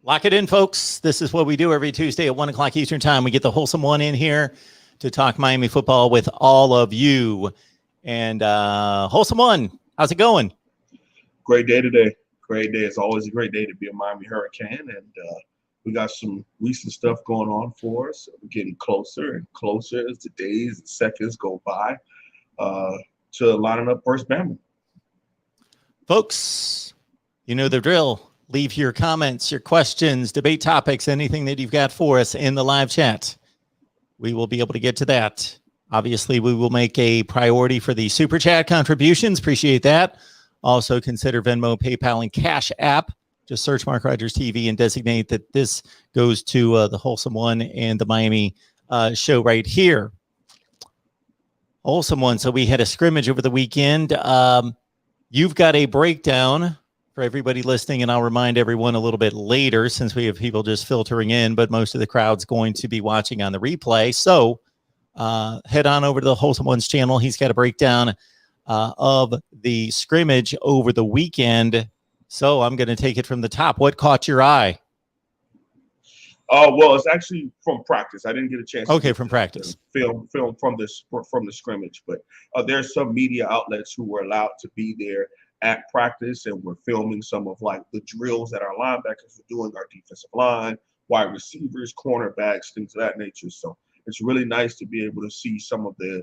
Lock it in, folks. This is what we do every Tuesday at 1 o'clock Eastern time. We get the Wholesome One in here to talk Miami football with all of you. And Wholesome One, how's it going? Great day today. Great day. It's always a great day to be a Miami Hurricane. And we got some recent stuff going on for us. We're getting closer and closer as the days and seconds go by to lining up first Bama. Folks, you know the drill. Leave your comments, your questions, debate topics, anything that you've got for us in the live chat. We will be able to get to that. Obviously, we will make a priority for the Super Chat contributions. Appreciate that. Also, consider Venmo, PayPal, and Cash App. Just search MarkRogersTV and designate that this goes to the Wholesome One and the Miami show right here. Wholesome One. So we had a scrimmage over the weekend. You've got a breakdown for everybody listening, and I'll remind everyone a little bit later since we have people just filtering in, but most of the crowd's going to be watching on the replay. So head on over to the Wholesome One's channel. He's got a breakdown of the scrimmage over the weekend. So I'm going to take it from the top. What caught your eye? Well, it's actually from practice. I didn't get a chance. Okay, from practice. Film from the scrimmage, but there's some media outlets who were allowed to be there at practice, and we're filming some of like the drills that our linebackers are doing, our defensive line, wide receivers, cornerbacks, things of that nature. So it's really nice to be able to see some of the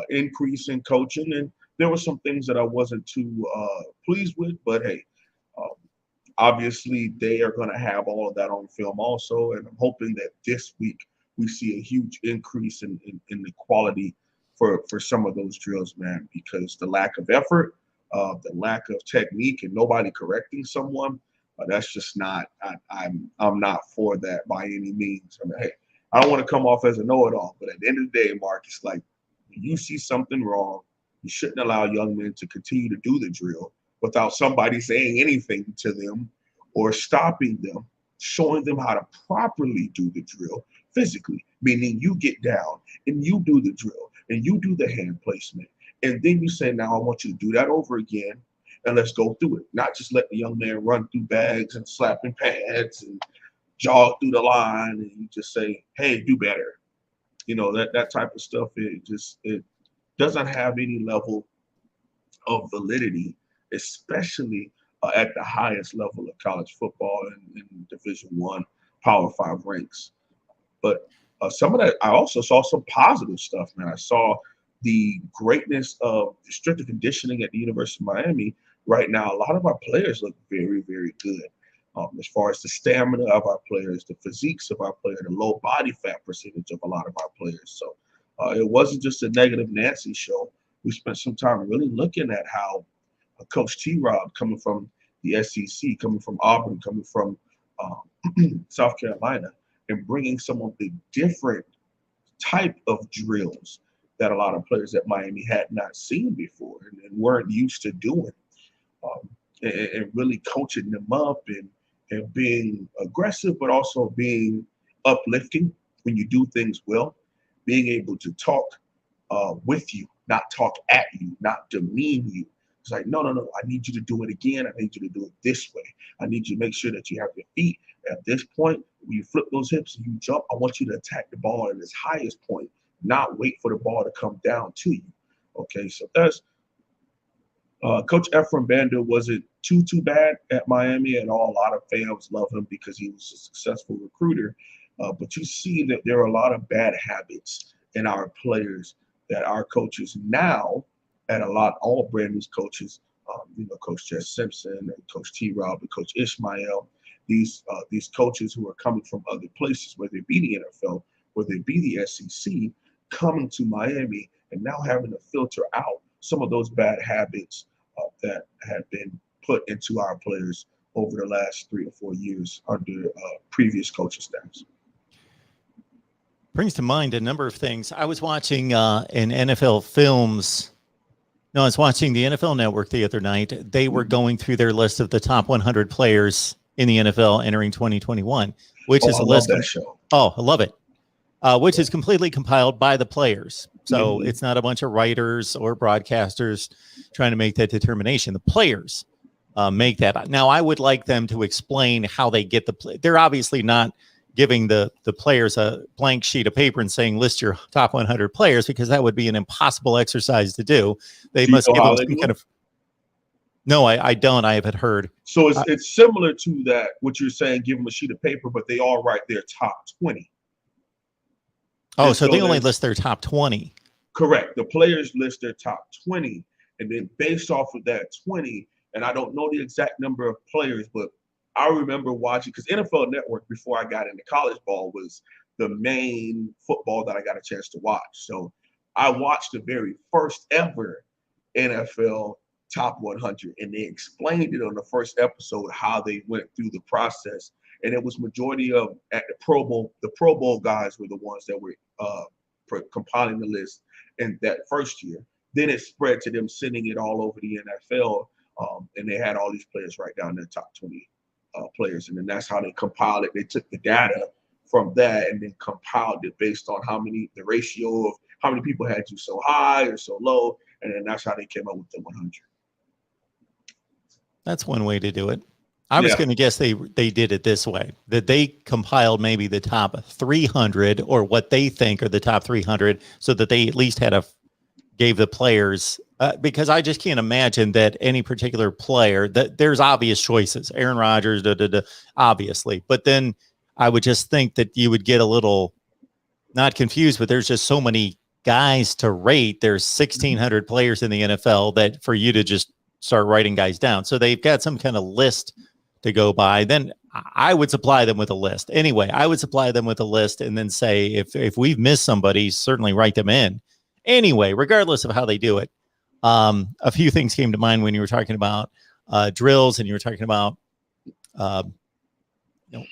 increase in coaching. And there were some things that I wasn't too pleased with, but hey, obviously they are going to have all of that on film also. And I'm hoping that this week we see a huge increase in the quality for some of those drills, man, because the lack of effort, the lack of technique and nobody correcting someone, that's just not, I'm not for that by any means. I mean, hey, I don't want to come off as a know-it-all, but at the end of the day, Mark, it's like when you see something wrong, you shouldn't allow young men to continue to do the drill without somebody saying anything to them or stopping them, showing them how to properly do the drill physically, meaning you get down and you do the drill and you do the hand placement. And then you say, now I want you to do that over again, and let's go through it. Not just let the young man run through bags and slapping pads and jog through the line, and you just say, hey, do better. You know, that type of stuff, it doesn't have any level of validity, especially at the highest level of college football in Division I, Power 5 ranks. But some of that, I also saw some positive stuff, man. I saw the greatness of the strength and conditioning at the University of Miami. Right now, a lot of our players look very, very good. As far as the stamina of our players, the physiques of our players, the low body fat percentage of a lot of our players. So it wasn't just a negative Nancy show. We spent some time really looking at how Coach T-Rob, coming from the SEC, coming from Auburn, coming from South Carolina, and bringing some of the different type of drills that a lot of players at Miami had not seen before and weren't used to doing, and really coaching them up and being aggressive, but also being uplifting when you do things well, being able to talk with you, not talk at you, not demean you. It's like, no, I need you to do it again. I need you to do it this way. I need you to make sure that you have your feet at this point. When you flip those hips and you jump, I want you to attack the ball at its highest point, not wait for the ball to come down to you. Okay, so that's Coach Ephraim Banda wasn't too bad at Miami at all. A lot of fans love him because he was a successful recruiter. But you see that there are a lot of bad habits in our players that our coaches now, and all brand new coaches, Coach Jess Simpson and Coach T-Rob and Coach Ishmael, these coaches who are coming from other places, whether it be the NFL, whether it be the SEC, coming to Miami and now having to filter out some of those bad habits that have been put into our players over the last 3 or 4 years under previous coaching staffs. Brings to mind a number of things. I was watching in NFL Films. No, I was watching the NFL Network the other night. They were going through their list of the top 100 players in the NFL entering 2021, which is a list. That show. Oh, I love it. Which is completely compiled by the players. So it's not a bunch of writers or broadcasters trying to make that determination. The players make that. Now, I would like them to explain how they get the play. They're obviously not giving the players a blank sheet of paper and saying list your top 100 players, because that would be an impossible exercise to do. They Do you must know give how them they some do kind it? of. No, I don't. I haven't heard. So it's similar to that, what you're saying, give them a sheet of paper, but they all write their top 20. Oh, And so they only there's list their top 20. correct. The players list their top 20, and then based off of that 20, and I don't know the exact number of players, but I remember watching, because NFL Network before I got into college ball was the main football that I got a chance to watch. So I watched the very first ever NFL top 100, and they explained it on the first episode how they went through the process. And it was majority of at the Pro Bowl. The Pro Bowl guys were the ones that were compiling the list in that first year. Then it spread to them sending it all over the NFL, and they had all these players write down their top 20 players, and then that's how they compiled it. They took the data from that and then compiled it based on the ratio of how many people had you so high or so low, and then that's how they came up with the 100. That's one way to do it. I was Yeah. going to guess they did it this way, that they compiled maybe the top 300 or what they think are the top 300, so that they at least gave the players, because I just can't imagine that any particular player, that there's obvious choices, Aaron Rodgers, obviously, but then I would just think that you would get a little, not confused, but there's just so many guys to rate. There's 1,600 players in the NFL that for you to just start writing guys down. So they've got some kind of list to go by. Then I would supply them with a list. Anyway, I would supply them with a list and then say, if we've missed somebody, certainly write them in. Anyway, regardless of how they do it, a few things came to mind when you were talking about drills, and you were talking about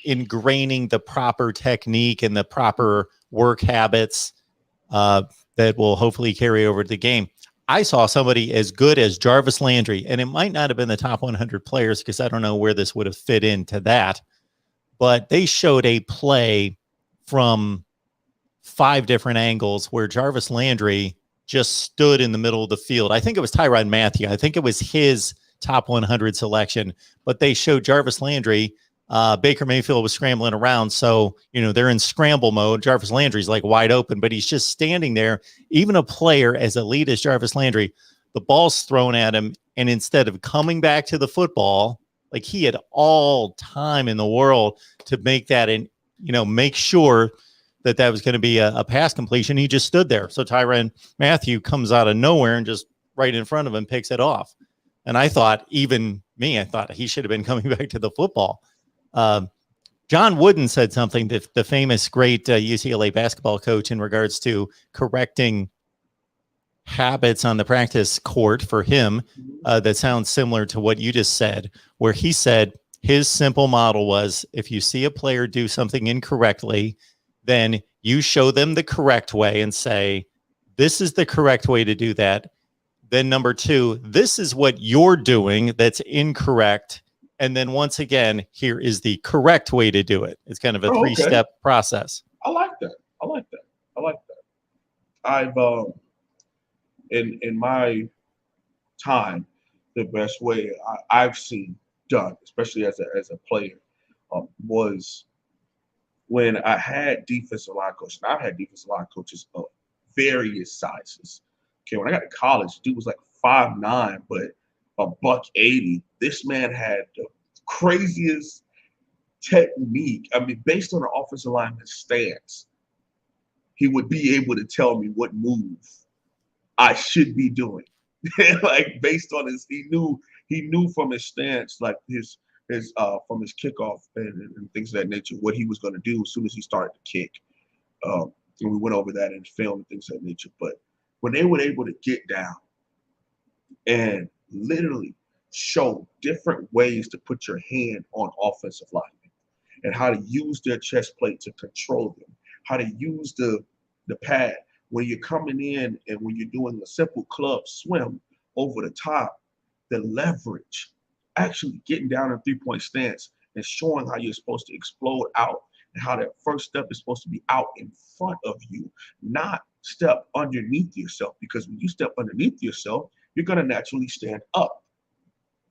ingraining the proper technique and the proper work habits that will hopefully carry over to the game. I saw somebody as good as Jarvis Landry, and it might not have been the top 100 players because I don't know where this would have fit into that, but they showed a play from 5 different angles where Jarvis Landry just stood in the middle of the field. I think it was Tyrann Mathieu. I think it was his top 100 selection, but they showed Jarvis Landry. Baker Mayfield was scrambling around. So, they're in scramble mode. Jarvis Landry's like wide open, but he's just standing there. Even a player as elite as Jarvis Landry, the ball's thrown at him, and instead of coming back to the football, like he had all time in the world to make that and, make sure that was going to be a pass completion. He just stood there. So Tyrann Mathieu comes out of nowhere and just right in front of him picks it off. And I thought, I thought he should have been coming back to the football. John Wooden said something, the famous great UCLA basketball coach, in regards to correcting habits on the practice court for him, that sounds similar to what you just said, where he said his simple model was, if you see a player do something incorrectly, then you show them the correct way and say, this is the correct way to do that. Then number 2, this is what you're doing that's incorrect. And then once again, here is the correct way to do it. It's kind of a 3-step process. I like that. I've in my time, the best way I've seen done, especially as a player, was when I had defensive line coaches. And I've had defensive line coaches of various sizes. Okay, when I got to college, dude was like 5'9", but $180. This man had the craziest technique. I mean, based on the offensive lineman's stance, he would be able to tell me what move I should be doing. Like based on he knew from his stance, like his from his kickoff and things of that nature, what he was going to do as soon as he started to kick. And we went over that in film and things of that nature. But when they were able to get down and literally show different ways to put your hand on offensive linemen and how to use their chest plate to control them, how to use the pad when you're coming in and when you're doing a simple club swim over the top, the leverage, actually getting down in 3-point stance and showing how you're supposed to explode out and how that first step is supposed to be out in front of you, not step underneath yourself, because when you step underneath yourself, you're going to naturally stand up.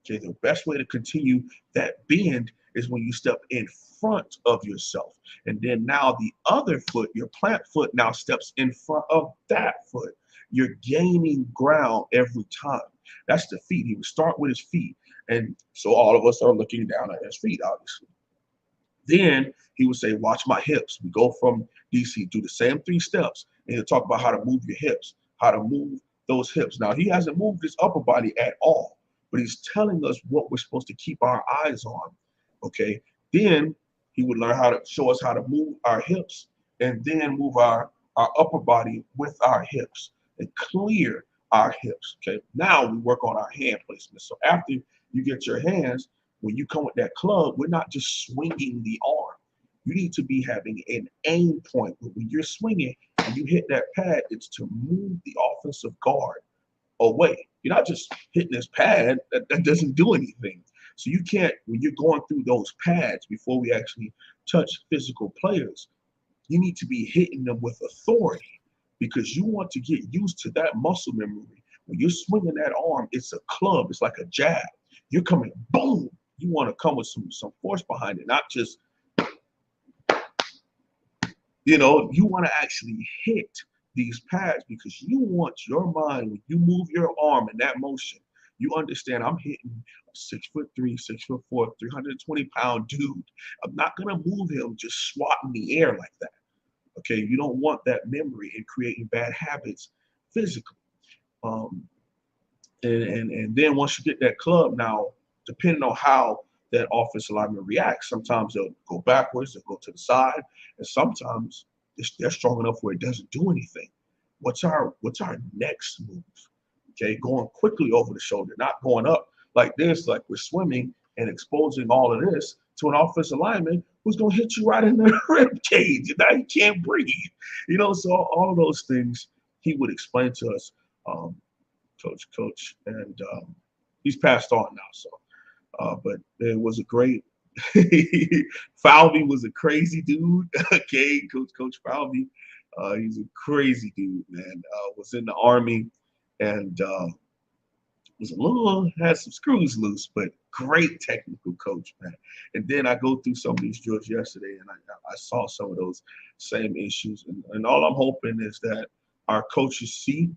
Okay, the best way to continue that bend is when you step in front of yourself. And then now the other foot, your plant foot, now steps in front of that foot. You're gaining ground every time. That's the feet. He would start with his feet. And so all of us are looking down at his feet, obviously. Then he would say, watch my hips. We go from DC, do the same 3 steps, and he'll talk about how to move your hips, how to move those hips. Now, he hasn't moved his upper body at all, but he's telling us what we're supposed to keep our eyes on, okay? Then he would learn how to show us how to move our hips and then move our upper body with our hips and clear our hips, okay? Now we work on our hand placement. So after you get your hands, when you come with that club, we're not just swinging the arm. You need to be having an aim point. When you're swinging and you hit that pad, it's to move the offensive guard away. You're not just hitting this pad that doesn't do anything. So you can't, when you're going through those pads before we actually touch physical players, you need to be hitting them with authority because you want to get used to that muscle memory. When you're swinging that arm, it's a club. It's like a jab. You're coming, boom. You want to come with some force behind it, not just, you want to actually hit these pads because you want your mind, when you move your arm in that motion, you understand I'm hitting a 6'3", 6'4", 320-pound dude. I'm not going to move him just swatting the air like that. Okay, you don't want that memory and creating bad habits physically. And then once you get that club, now, depending on how that offensive lineman reacts, sometimes they'll go backwards, they'll go to the side, and sometimes they're strong enough where it doesn't do anything. What's our next move? Okay, going quickly over the shoulder, not going up like this, like we're swimming and exposing all of this to an offensive lineman who's going to hit you right in the rib cage. Now you can't breathe. So all of those things he would explain to us, coach, and he's passed on now. So, but it was a great. Falvey was a crazy dude. Okay, Coach Falvey, he's a crazy dude, man. Was in the Army and had some screws loose, but great technical coach, man. And then I go through some of these drills yesterday, and I saw some of those same issues. And all I'm hoping is that our coaches see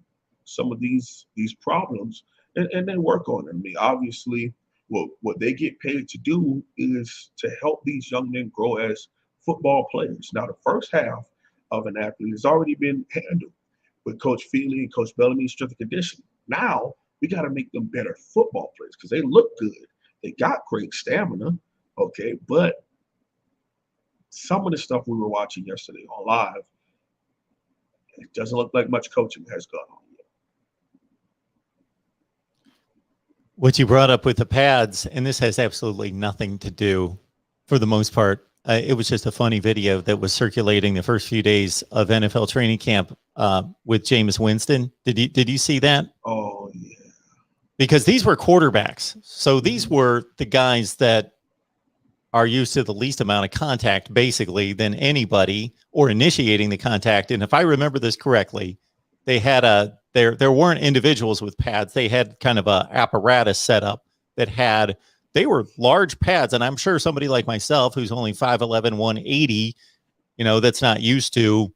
some of these problems and then work on them. I mean, obviously, what they get paid to do is to help these young men grow as football players. Now, the first half of an athlete has already been handled with Coach Feely and Coach Bellamy's strength and conditioning. Now, we got to make them better football players because they look good. They got great stamina, okay? But some of the stuff we were watching yesterday on live, it doesn't look like much coaching has gone on yet. What you brought up with the pads, and this has absolutely nothing to do, for the most part, it was just a funny video that was circulating the first few days of NFL training camp with Jameis Winston. Did you see that? Oh, yeah. Because these were quarterbacks. So these were the guys that are used to the least amount of contact, basically, than anybody, or initiating the contact. And if I remember this correctly, they had there weren't individuals with pads. They had kind of a apparatus set up that they were large pads. And I'm sure somebody like myself, who's only 5'11", 180, that's not used to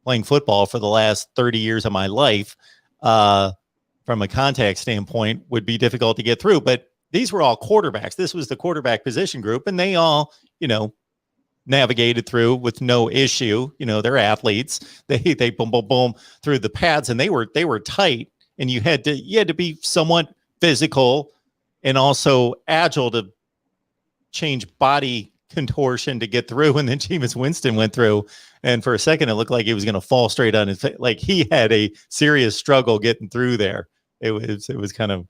playing football for the last 30 years of my life, from a contact standpoint, would be difficult to get through. But these were all quarterbacks. This was the quarterback position group, and they all, navigated through with no issue. They're athletes. They boom, boom, boom through the pads, and they were tight, and you had to be somewhat physical and also agile to change body contortion to get through. And then Jameis Winston went through, and for a second it looked like he was going to fall straight on his face. Like he had a serious struggle getting through there. It was kind of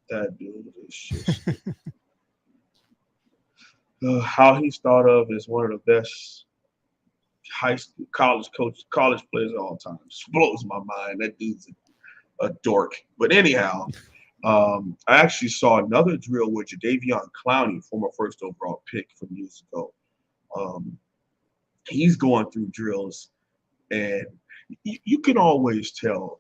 that dude is just how he's thought of as one of the best high school, college players of all time. Just blows my mind. That dude's a dork. But anyhow, I actually saw another drill with Jadeveon Clowney, former first overall pick from years ago. He's going through drills, and you can always tell,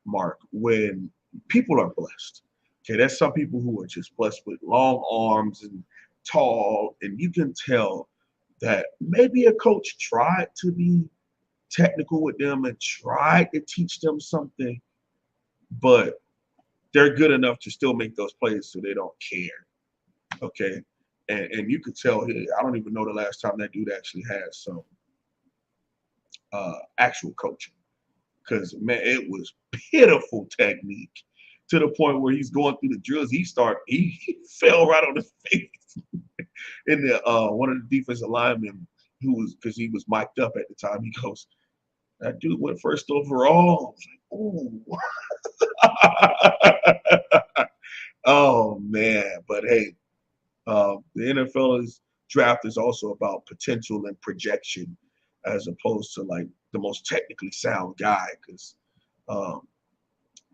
Mark, when people are blessed. Okay, there's some people who are just blessed with long arms and tall, and you can tell that maybe a coach tried to be technical with them and tried to teach them something, but they're good enough to still make those plays so they don't care. Okay. And you could tell here, I don't even know the last time that dude actually had some actual coaching. Because man, it was pitiful technique to the point where he's going through the drills. He fell right on his face. And the one of the defensive linemen who was, because he was mic'd up at the time, he goes, "That dude went first overall." I was like, "Ooh." Oh man. But hey, the NFL's draft is also about potential and projection as opposed to like the most technically sound guy. Because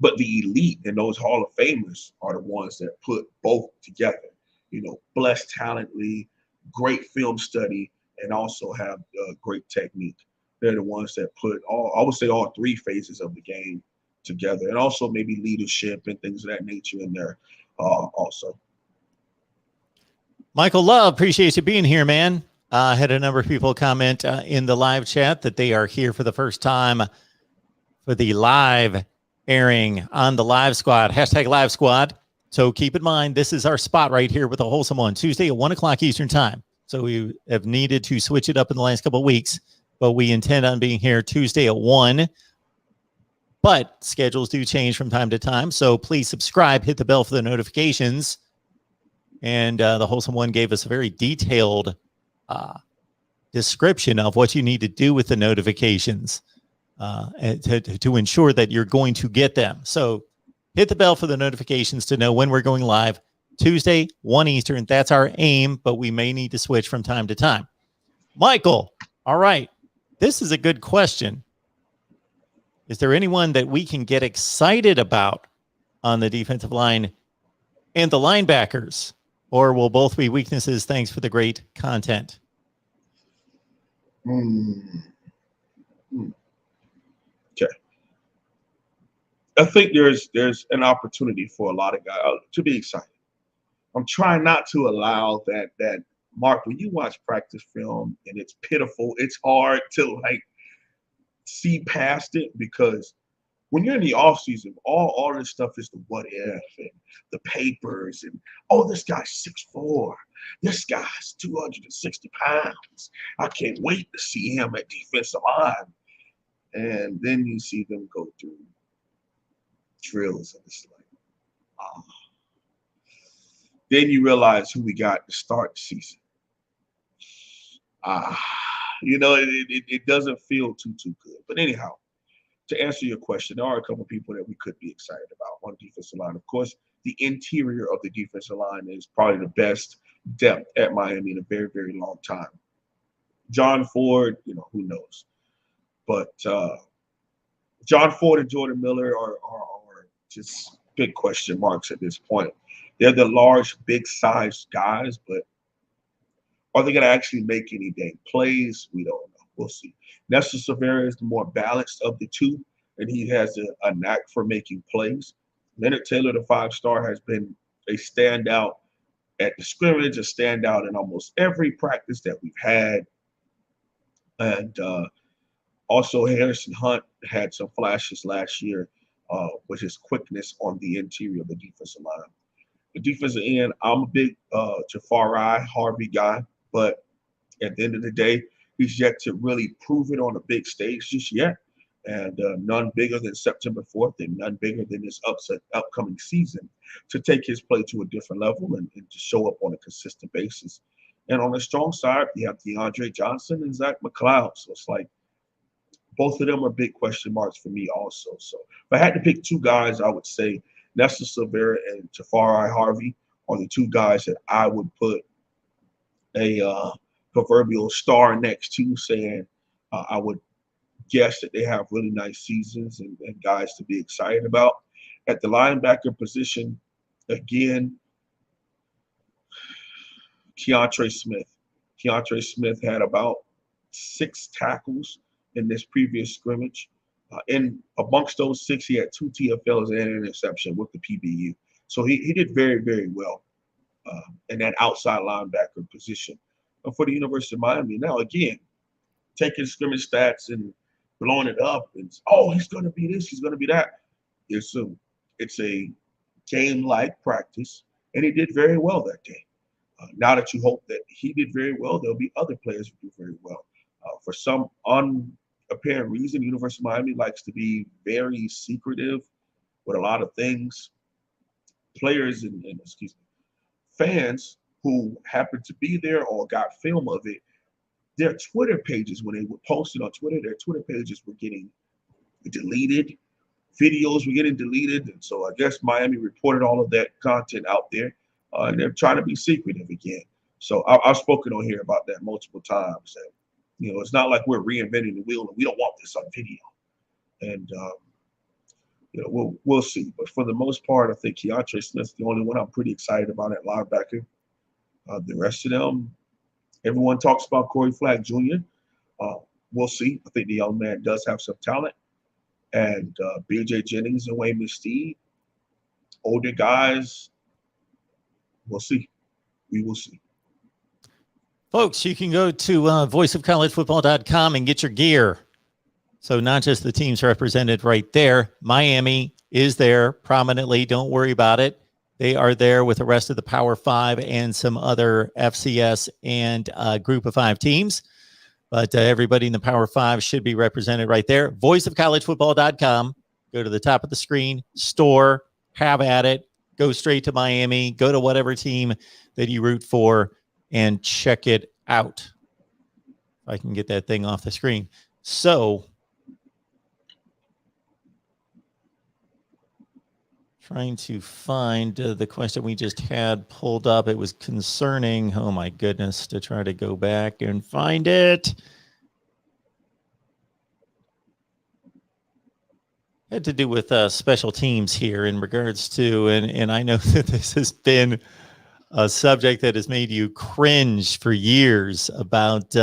but the elite and those Hall of Famers are the ones that put both together. You know, blessed talently, great film study, and also have great technique. They're the ones that put all, I would say, all three phases of the game together, and also maybe leadership and things of that nature in there also. Michael Love, appreciate you being here, man. I had a number of people comment in the live chat that they are here for the first time for the live airing on the Live Squad, hashtag Live Squad. So keep in mind, this is our spot right here with the Wholesome One, Tuesday at 1 o'clock Eastern time. So we have needed to switch it up in the last couple of weeks, but we intend on being here Tuesday at 1. But schedules do change from time to time. So please subscribe, hit the bell for the notifications. And the Wholesome One gave us a very detailed description of what you need to do with the notifications to ensure that you're going to get them. So hit the bell for the notifications to know when we're going live. Tuesday, 1 Eastern. That's our aim, but we may need to switch from time to time. Michael, all right. This is a good question. Is there anyone that we can get excited about on the defensive line and the linebackers? Or will both be weaknesses? Thanks for the great content. Okay. I think there's an opportunity for a lot of guys to be excited. I'm trying not to allow that Mark, when you watch practice film and it's pitiful, it's hard to like see past it, because when you're in the off season, all this stuff is the what if and the papers and, oh, this guy's 6'4", this guy's 260 pounds. I can't wait to see him at defensive line. And then you see them go through drills and it's like, oh. Then you realize who we got to start the season. You know, it doesn't feel too good. But anyhow, to answer your question, there are a couple of people that we could be excited about on the defensive line. Of course, the interior of the defensive line is probably the best depth at Miami in a very, very long time. John Ford, you know, who knows? But John Ford and Jordan Miller are just big question marks at this point. They're the large, big-sized guys, but are they going to actually make any dang plays? We don't know. We'll see. Nestor Silvera is the more balanced of the two, and he has a knack for making plays. Leonard Taylor, the 5-star, has been a standout at the scrimmage, a standout in almost every practice that we've had. And also Harrison Hunt had some flashes last year with his quickness on the interior of the defensive line. The defensive end, I'm a big Jafari Harvey guy, but at the end of the day, he's yet to really prove it on a big stage just yet. And none bigger than September 4th and none bigger than this upcoming season to take his play to a different level and to show up on a consistent basis. And on the strong side, you have DeAndre Johnson and Zach McLeod. So it's like both of them are big question marks for me also. So if I had to pick two guys, I would say Nestor Silvera and Jafari Harvey are the two guys that I would put a proverbial star next to, saying I would guess that they have really nice seasons and guys to be excited about. At the linebacker position, again, Keontre Smith. Keontre Smith had about 6 tackles in this previous scrimmage. And amongst those 6, he had 2 TFLs and an interception with the PBU. So he did very, very well in that outside linebacker position for the University of Miami. Now, again, taking scrimmage stats and blowing it up, and oh, he's going to be this, he's going to be that. It's a game-like practice, and he did very well that day. Now that you hope that he did very well, there'll be other players who do very well. For some unapparent reason, University of Miami likes to be very secretive with a lot of things. Players and fans who happened to be there or got film of it, their Twitter pages, when they would post it on Twitter, their Twitter pages were getting deleted. Videos were getting deleted. And so I guess Miami reported all of that content out there. And they're trying to be secretive again. So I've spoken on here about that multiple times. That, it's not like we're reinventing the wheel and we don't want this on video. And, we'll see. But for the most part, I think Keontre Smith's the only one I'm pretty excited about at linebacker. The rest of them, everyone talks about Corey Flagg Jr. We'll see. I think the young man does have some talent. And B.J. Jennings and Wayne Steed, older guys, we'll see. We will see. Folks, you can go to voiceofcollegefootball.com and get your gear. So not just the teams represented right there. Miami is there prominently. Don't worry about it. They are there with the rest of the Power 5 and some other FCS and Group of 5 teams. But everybody in the Power 5 should be represented right there. Voiceofcollegefootball.com. Go to the top of the screen, store, have at it, go straight to Miami, go to whatever team that you root for, and check it out. If I can get that thing off the screen. So, trying to find the question we just had pulled up. It was concerning, oh my goodness, to try to go back and find it. Had to do with special teams here in regards to, and I know that this has been a subject that has made you cringe for years about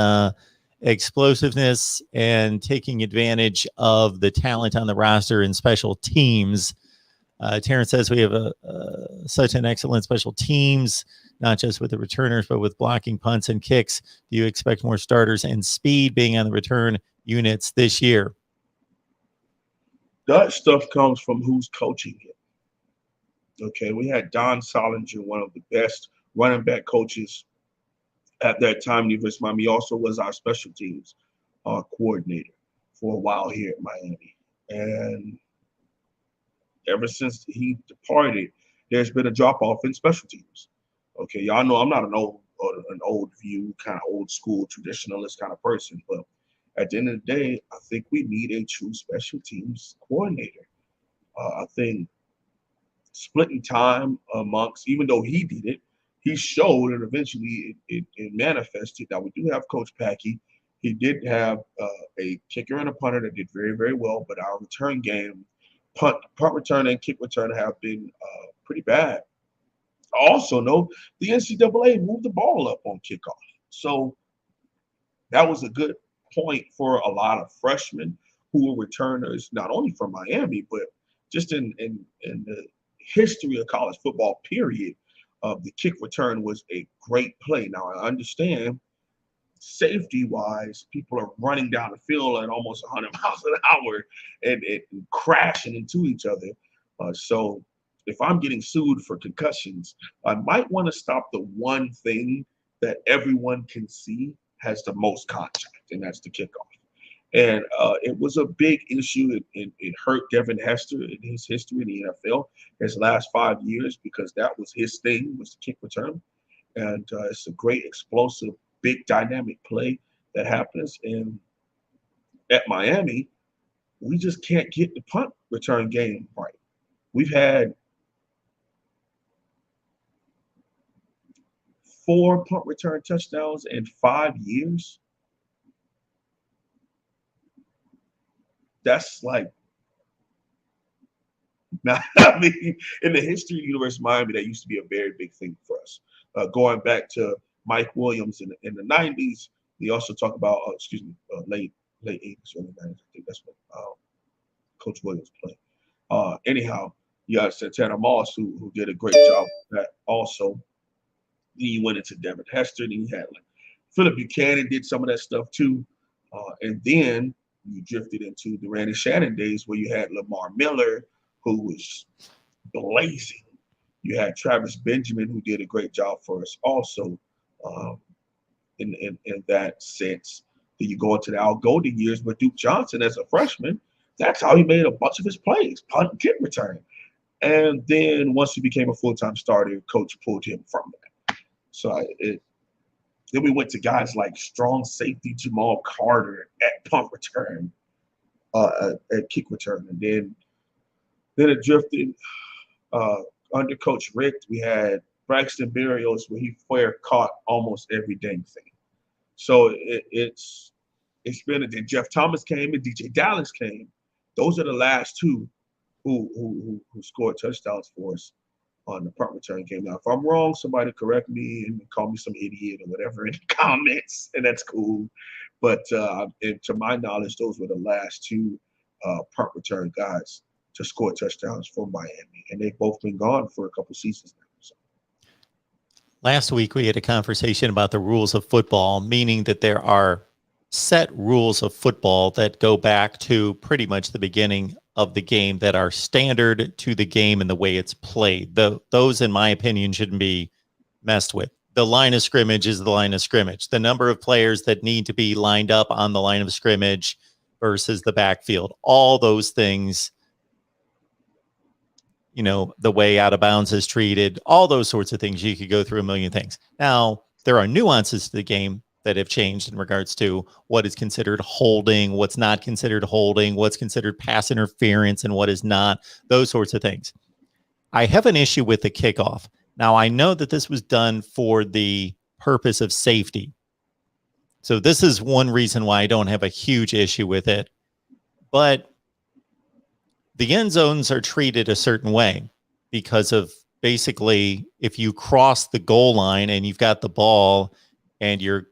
explosiveness and taking advantage of the talent on the roster in special teams. Terrence says we have such an excellent special teams, not just with the returners, but with blocking punts and kicks. Do you expect more starters and speed being on the return units this year? That stuff comes from who's coaching it. Okay, we had Don Solinger, one of the best running back coaches at that time. University of Miami. He also was our special teams coordinator for a while here at Miami. And ever since he departed, there's been a drop-off in special teams. Okay, y'all know I'm not an old view, kind of old school traditionalist kind of person, but at the end of the day, I think we need a true special teams coordinator. I think splitting time amongst, even though he did it, he showed and eventually it manifested. Now we do have Coach Packey. He did have a kicker and a punter that did very, very well, but our return game, punt return and kick return have been pretty bad. I also know the NCAA moved the ball up on kickoff. So that was a good point for a lot of freshmen who were returners, not only from Miami, but just in the history of college football, period. The kick return was a great play. Now, I understand safety-wise, people are running down the field at almost 100 miles an hour and crashing into each other. So if I'm getting sued for concussions, I might want to stop the one thing that everyone can see has the most contact, and that's the kickoff. And it was a big issue. It hurt Devin Hester in his history in the NFL his last 5 years because that was his thing, was the kick return. And it's a great, explosive, big, dynamic play that happens. And at Miami, we just can't get the punt return game right. We've had 4 punt return touchdowns in 5 years. That's like, now, I mean, in the history of the University of Miami, that used to be a very big thing for us. Going back to Mike Williams in the 90s, we also talk about, late 80s, early 90s. I think that's what Coach Williams played. Anyhow, You got Santana Moss, who did a great job with that also. Then you went into Devin Hester. Then you had like Philip Buchanan did some of that stuff too. And then you drifted into the Randy Shannon days where you had Lamar Miller, who was blazing. You had Travis Benjamin, who did a great job for us also in that sense. Then you go into the Al Golden years with Duke Johnson as a freshman. That's how he made a bunch of his plays, punt and kick return. And then once he became a full-time starter, coach pulled him from that. So then we went to guys like strong safety Jamal Carter at punt return, at kick return. And then it drifted under Coach Rick. We had Braxton Berrios where he caught almost every dang thing. So it's been then Jeff Thomas came and DJ Dallas came. Those are the last two who scored touchdowns for us on the punt return game. Now, if I'm wrong, somebody correct me and call me some idiot or whatever in the comments, and that's cool. But and to my knowledge, those were the last two punt return guys to score touchdowns for Miami, and they've both been gone for a couple seasons now. So. Last week, we had a conversation about the rules of football, meaning that there are set rules of football that go back to pretty much the beginning of the game that are standard to the game and the way it's played. Those, in my opinion, shouldn't be messed with. The line of scrimmage is the line of scrimmage. The number of players that need to be lined up on the line of scrimmage versus the backfield, all those things, you know, the way out of bounds is treated, all those sorts of things. You could go through a million things. Now, there are nuances to the game that have changed in regards to what is considered holding, what's not considered holding, what's considered pass interference, and what is not, those sorts of things. I have an issue with the kickoff. Now, I know that this was done for the purpose of safety. So this is one reason why I don't have a huge issue with it. But the end zones are treated a certain way because of basically if you cross the goal line and you've got the ball and you're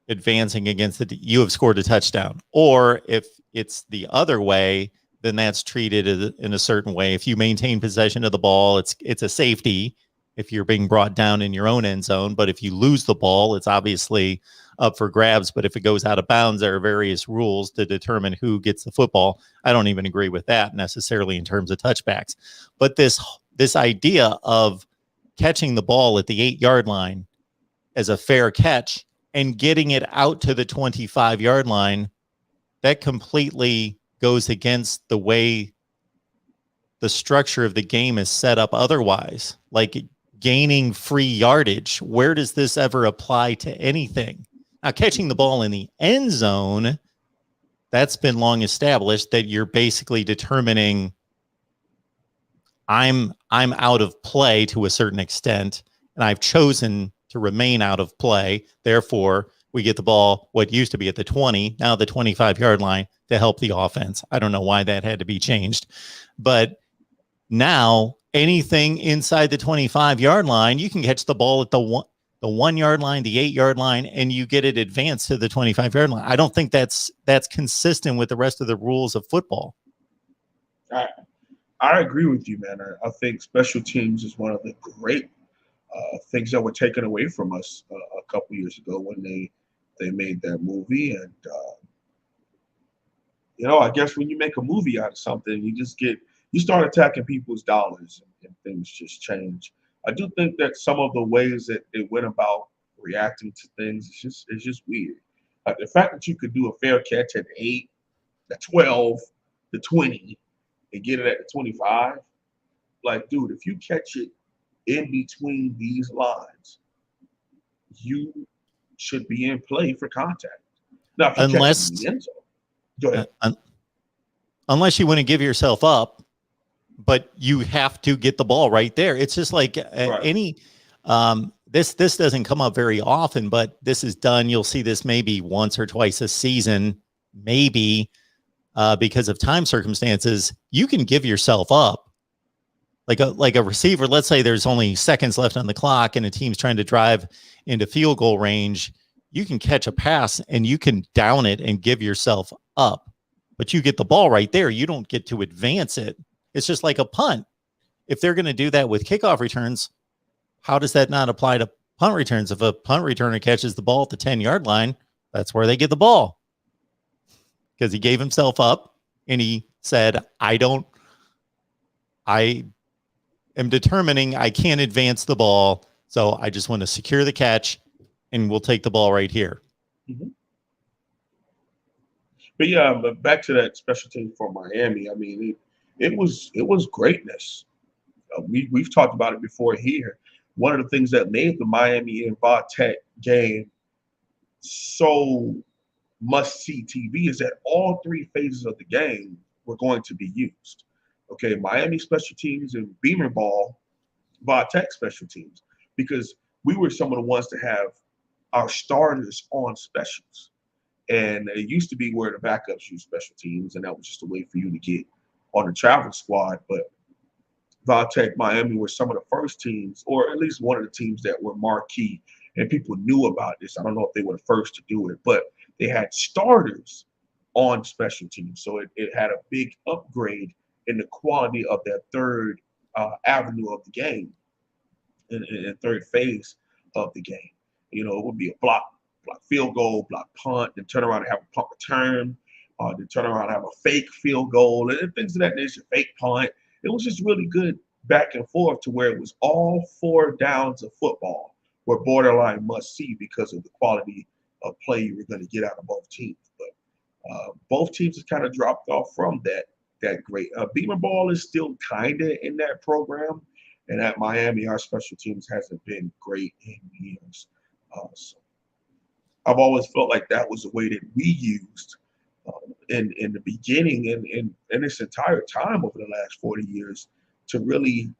advancing against it, you have scored a touchdown. Or if it's the other way, then that's treated in a certain way. If you maintain possession of the ball, it's a safety if you're being brought down in your own end zone. But if you lose the ball, it's obviously up for grabs. But if it goes out of bounds, there are various rules to determine who gets the football. I don't even agree with that necessarily in terms of touchbacks. But this idea of catching the ball at the 8-yard line as a fair catch and getting it out to the 25-yard line, that completely goes against the way the structure of the game is set up otherwise. Like gaining free yardage, where does this ever apply to anything? Now, catching the ball in the end zone, that's been long established that you're basically determining I'm out of play to a certain extent, and I've chosen to remain out of play. Therefore, we get the ball, what used to be at the 20, now the 25-yard line to help the offense. I don't know why that had to be changed. But now anything inside the 25-yard line, you can catch the ball at the 1-yard line, the 8-yard line, and you get it advanced to the 25-yard line. I don't think that's consistent with the rest of the rules of football. I agree with you, man. I think special teams is one of the great things that were taken away from us a couple years ago when they made that movie. And I guess when you make a movie out of something, you start attacking people's dollars and things just change. I do think that some of the ways that it went about reacting to things is just weird. The fact that you could do a fair catch at 8, the 12, the 20, and get it at the 25, like, dude, if you catch it in between these lines, you should be in play for contact. Now, if you catch it in the end zone, go ahead. Unless you want to give yourself up, but you have to get the ball right there. It's just like any this doesn't come up very often, but this is done. You'll see this maybe once or twice a season, maybe because of time circumstances. You can give yourself up. Like a receiver, let's say there's only seconds left on the clock and a team's trying to drive into field goal range. You can catch a pass and you can down it and give yourself up, but you get the ball right there. You don't get to advance it. It's just like a punt. if they're going to do that with kickoff returns, how does that not apply to punt returns? If a punt returner catches the ball at the 10-yard line, that's where they get the ball. Because he gave himself up and he said, I am determining I can't advance the ball. So I just want to secure the catch and we'll take the ball right here. Mm-hmm. But yeah, but back to that special team for Miami. I mean, it was greatness. We've talked about it before here. One of the things that made the Miami and Va-Tech game so must-see TV is that all three phases of the game were going to be used. Okay, Miami special teams and Beamer ball, Va-Tech special teams, because we were some of the ones to have our starters on specials. And it used to be where the backups used special teams, and that was just a way for you to get on the travel squad. But Va-Tech, Miami were some of the first teams, or at least one of the teams that were marquee, and people knew about this. I don't know if they were the first to do it, but they had starters on special teams. So it had a big upgrade in the quality of that third avenue of the game, and third phase of the game. You know, it would be a block field goal, block punt, then turn around and have a punt return, then turn around and have a fake field goal, and things of that nature, fake punt. It was just really good back and forth to where it was all 4 downs of football were borderline must see because of the quality of play you were going to get out of both teams. But both teams have kind of dropped off from that great. Beamer ball is still kind of in that program, and at Miami, our special teams hasn't been great in years. So I've always felt like that was the way that we used in the beginning and this entire time over the last 40 years to really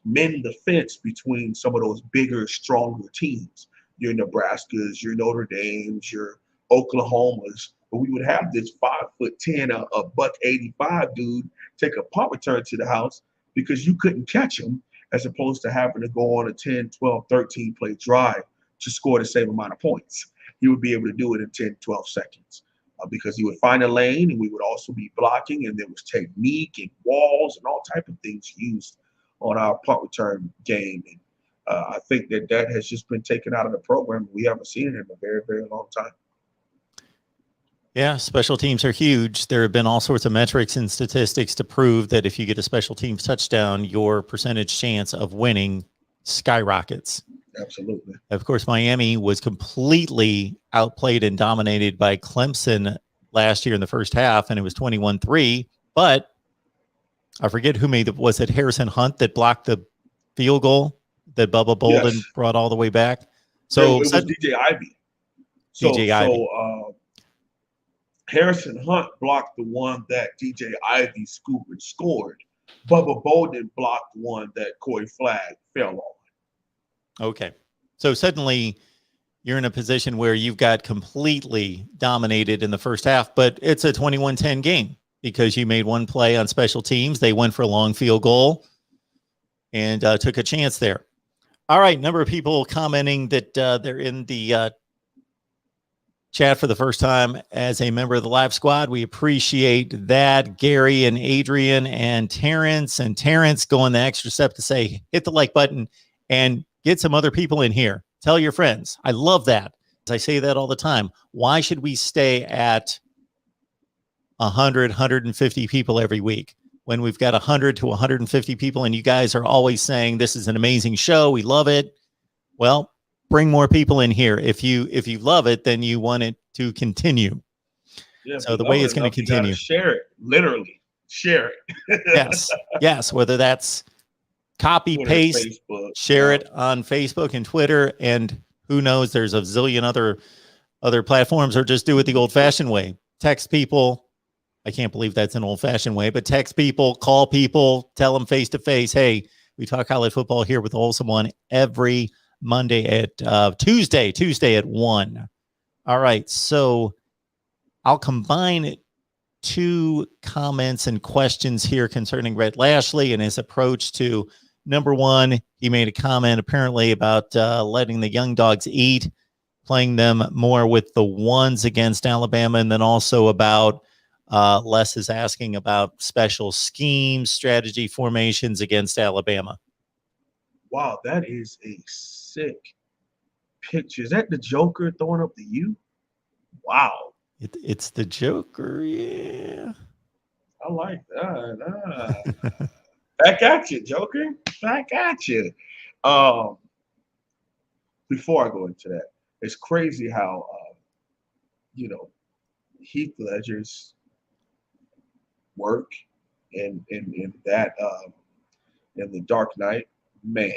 mend the fence between some of those bigger, stronger teams. Your Nebraskas, your Notre Dames, your Oklahomas. But we would have this 5'10", a $185 dude take a punt return to the house because you couldn't catch him, as opposed to having to go on a 10, 12, 13 play drive to score the same amount of points. He would be able to do it in 10, 12 seconds because he would find a lane, and we would also be blocking, and there was technique and walls and all type of things used on our punt return game. And I think that has just been taken out of the program. We haven't seen it in a very, very long time. Yeah, special teams are huge. There have been all sorts of metrics and statistics to prove that if you get a special teams touchdown, your percentage chance of winning skyrockets. Absolutely. Of course, Miami was completely outplayed and dominated by Clemson last year in the first half, and it was 21-3. But I forget who was it Harrison Hunt that blocked the field goal that Bubba Bolden brought all the way back? So it was DJ Ivy. Ivy. Harrison Hunt blocked the one that DJ Ivy scooped and scored. Bubba Bolden blocked one that Corey Flagg fell on. Okay. So suddenly you're in a position where you've got completely dominated in the first half, but it's a 21-10 game because you made one play on special teams. They went for a long field goal and took a chance there. All right. Number of people commenting that they're in the chat for the first time as a member of the live squad. We appreciate that. Gary and Adrian and Terrence going the extra step to say, hit the like button and get some other people in here. Tell your friends. I love that. I say that all the time. Why should we stay at 100, 150 people every week when we've got 100 to 150 people and you guys are always saying this is an amazing show, we love it? Well, bring more people in here. If you love it, then you want it to continue. Yeah, so the way it's going to continue. Share it. Literally. Share it. Yes. Whether that's copy, Twitter, paste, Facebook, share it on Facebook and Twitter, and who knows, there's a zillion other platforms, or just do it the old-fashioned way. Text people. I can't believe that's an old-fashioned way, but text people, call people, tell them face-to-face, hey, we talk college football here with the Wholesome One every Monday at Tuesday at 1. All right, so I'll combine 2 comments and questions here concerning Rhett Lashley and his approach to number one. He made a comment apparently about letting the young dogs eat, playing them more with the ones against Alabama, and then also about Les is asking about special schemes, strategy, formations against Alabama. Wow, that is a sick picture. Is that the Joker throwing up the U? Wow. It's the Joker, yeah. I like that. Back at you, Joker. Back at you. Um, Before I go into that, it's crazy how you know Heath Ledger's work in that in the Dark Knight. Man,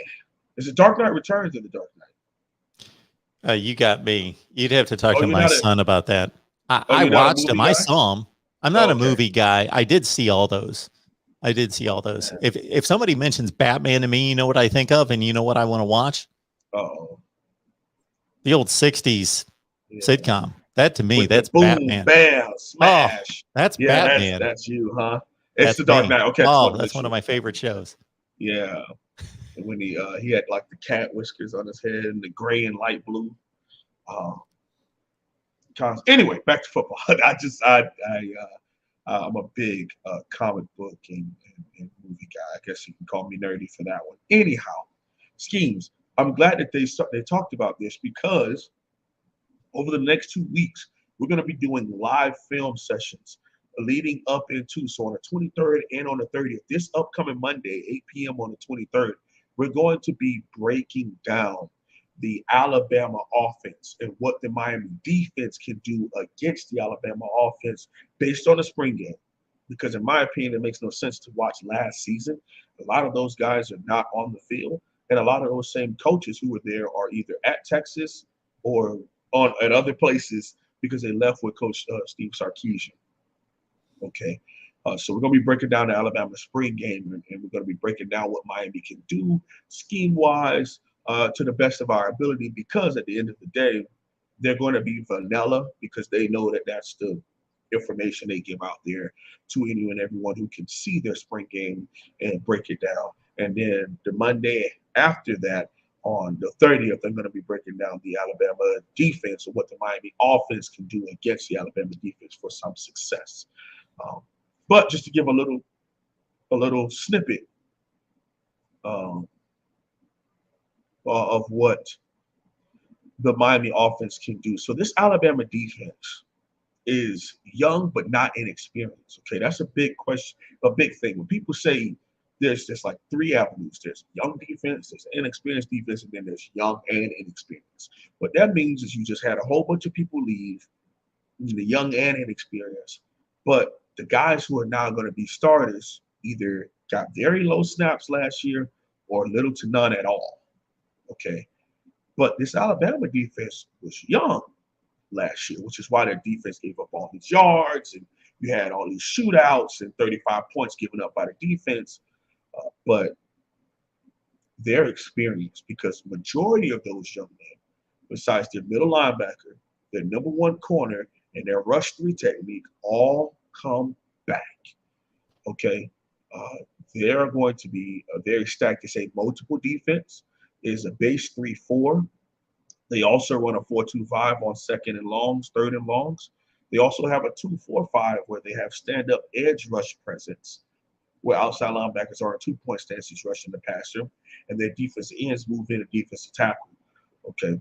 is it Dark Knight Returns or the Dark Knight? You got me. You'd have to talk Oh, to you're my not a son about that. I you're not a watched movie them. I guy? saw them. I'm not Oh, a okay. movie guy. I did see all those. I did see all those. Man. If somebody mentions Batman to me, you know what I think of, and you know what I want to watch? Oh, The old '60s yeah. sitcom. That to me, With the that's boom, Batman. bam, Oh, smash. that's Yeah, Batman. that's you, huh? It's That's the Dark me. Knight. Okay, I just Oh, wanted to make that's one of sure. my favorite shows. Yeah. And when he had like the cat whiskers on his head and the gray and light blue. Anyway, back to football. I'm a big comic book and movie guy. I guess you can call me nerdy for that one. Anyhow, schemes. I'm glad that they talked about this because over the next 2 weeks, we're going to be doing live film sessions leading up into. So on the 23rd and on the 30th, this upcoming Monday, 8 p.m. on the 23rd, we're going to be breaking down the Alabama offense and what the Miami defense can do against the Alabama offense based on the spring game. Because in my opinion, it makes no sense to watch last season. A lot of those guys are not on the field. And a lot of those same coaches who were there are either at Texas or at other places because they left with Coach Steve Sarkisian. Okay. So we're going to be breaking down the Alabama spring game, and we're going to be breaking down what Miami can do scheme-wise to the best of our ability, because at the end of the day, they're going to be vanilla because they know that that's the information they give out there to anyone and everyone who can see their spring game and break it down. And then the Monday after that, on the 30th, I'm going to be breaking down the Alabama defense and what the Miami offense can do against the Alabama defense for some success. But just to give a little snippet of what the Miami offense can do. So this Alabama defense is young but not inexperienced. Okay, that's a big question, a big thing. When people say there's just like three avenues: there's young defense, there's inexperienced defense, and then there's young and inexperienced. What that means is you just had a whole bunch of people leave, the young and inexperienced, but the guys who are now going to be starters either got very low snaps last year or little to none at all. Okay, but this Alabama defense was young last year, which is why their defense gave up all these yards and you had all these shootouts and 35 points given up by the defense. But their experience, because majority of those young men, besides their middle linebacker, their number one corner, and their rush three technique, all come back. Okay, they're going to be a very stacked. They say multiple defense is a base 3-4. They also run a 4-2-5 on second and longs, third and longs. They also have a 2-4-5 where they have stand-up edge rush presence, where outside linebackers are in 2-point stances rushing the passer, and their defensive ends move in a defensive tackle. Okay,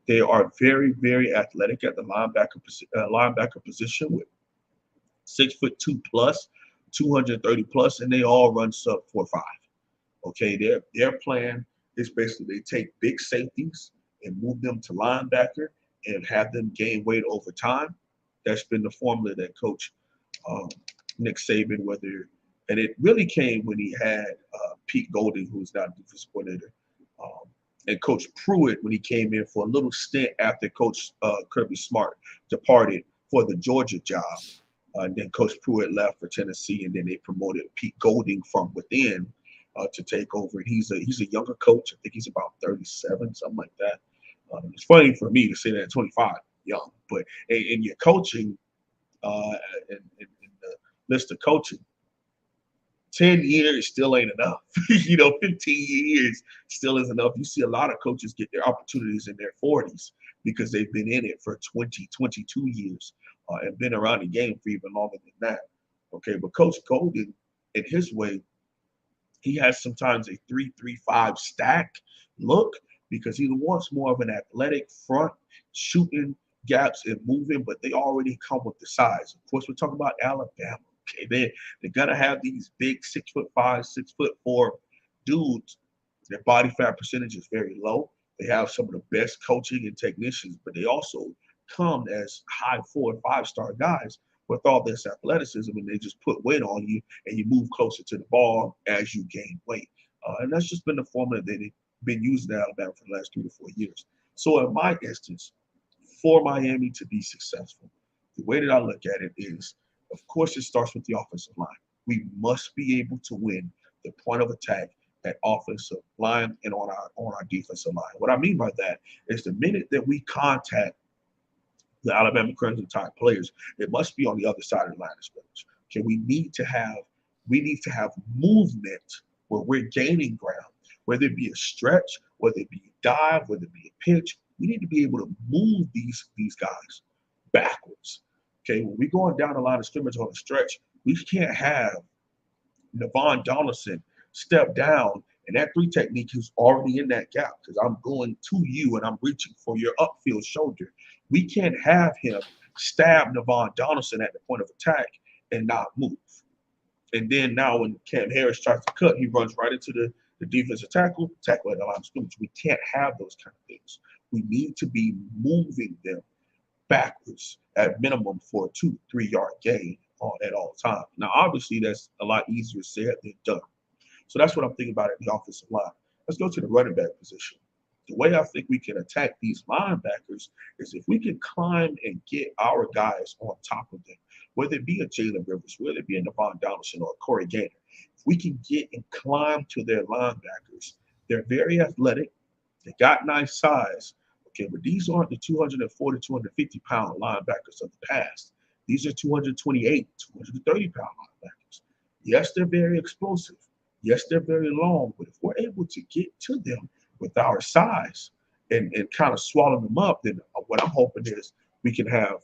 they are very, very athletic at the linebacker position with 6'2" plus, 230 plus, and they all run sub 4.5. Okay, their plan is basically they take big safeties and move them to linebacker and have them gain weight over time. That's been the formula that Coach Nick Saban, and it really came when he had Pete Golding, who's now defensive coordinator, and Coach Pruitt when he came in for a little stint after Coach Kirby Smart departed for the Georgia job. And then Coach Pruitt left for Tennessee, and then they promoted Pete Golding from within to take over. And he's a younger coach. I think he's about 37, something like that. It's funny for me to say that at 25, young, but in your coaching, in the list of coaching, 10 years still ain't enough. 15 years still is enough. You see a lot of coaches get their opportunities in their 40s. because they've been in it for 20, 22 years and been around the game for even longer than that. Okay, but Coach Golden, in his way, he has sometimes a 3-3-5 stack look because he wants more of an athletic front, shooting gaps and moving, but they already come with the size. Of course, we're talking about Alabama. Okay, they're gonna have these big 6'5", 6'4" dudes. Their body fat percentage is very low. They have some of the best coaching and technicians, but they also come as high 4 and 5-star guys with all this athleticism, and they just put weight on you, and you move closer to the ball as you gain weight. And that's just been the formula that they've been using in Alabama for the last 3 to 4 years. So in my instance, for Miami to be successful, the way that I look at it is, of course, it starts with the offensive line. We must be able to win the point of attack at offensive line and on our defensive line. What I mean by that is the minute that we contact the Alabama Crimson Tide players, it must be on the other side of the line of scrimmage. Okay, we need to have movement where we're gaining ground, whether it be a stretch, whether it be a dive, whether it be a pitch. We need to be able to move these guys backwards. Okay, when we're going down the line of scrimmage on a stretch, we can't have Navon Donaldson step down and that 3 technique is already in that gap because I'm going to you and I'm reaching for your upfield shoulder. We can't have him stab Navon Donaldson at the point of attack and not move. And then now when Cam Harris tries to cut, he runs right into the defensive tackle at the line of scrimmage. We can't have those kind of things. We need to be moving them backwards at minimum for a 2-3 yard gain at all times. Now, obviously, that's a lot easier said than done. So that's what I'm thinking about at the offensive line. Let's go to the running back position. The way I think we can attack these linebackers is if we can climb and get our guys on top of them, whether it be a Jalen Rivers, whether it be a Navon Donaldson or a Corey Gaynor. If we can get and climb to their linebackers, they're very athletic. They got nice size. Okay, but these aren't the 240, 250-pound linebackers of the past. These are 228, 230-pound linebackers. Yes, they're very explosive. Yes, they're very long, but if we're able to get to them with our size and kind of swallow them up, then what I'm hoping is we can have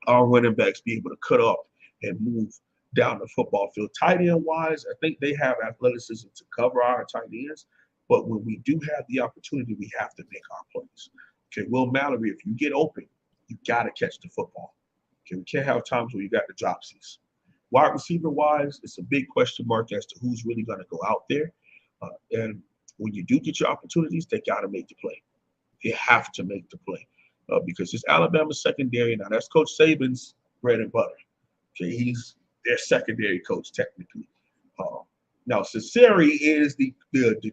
our running backs be able to cut up and move down the football field. Tight end wise, I think they have athleticism to cover our tight ends, but when we do have the opportunity, we have to make our plays. Okay, Will Mallory, if you get open, you got to catch the football. Okay, we can't have times where you got the dropsies. Wide receiver wise, it's a big question mark as to who's really going to go out there. And when you do get your opportunities, they got to make the play. They have to make the play because it's Alabama secondary. Now, that's Coach Saban's bread and butter. Okay, he's their secondary coach technically. Now, Cesare is the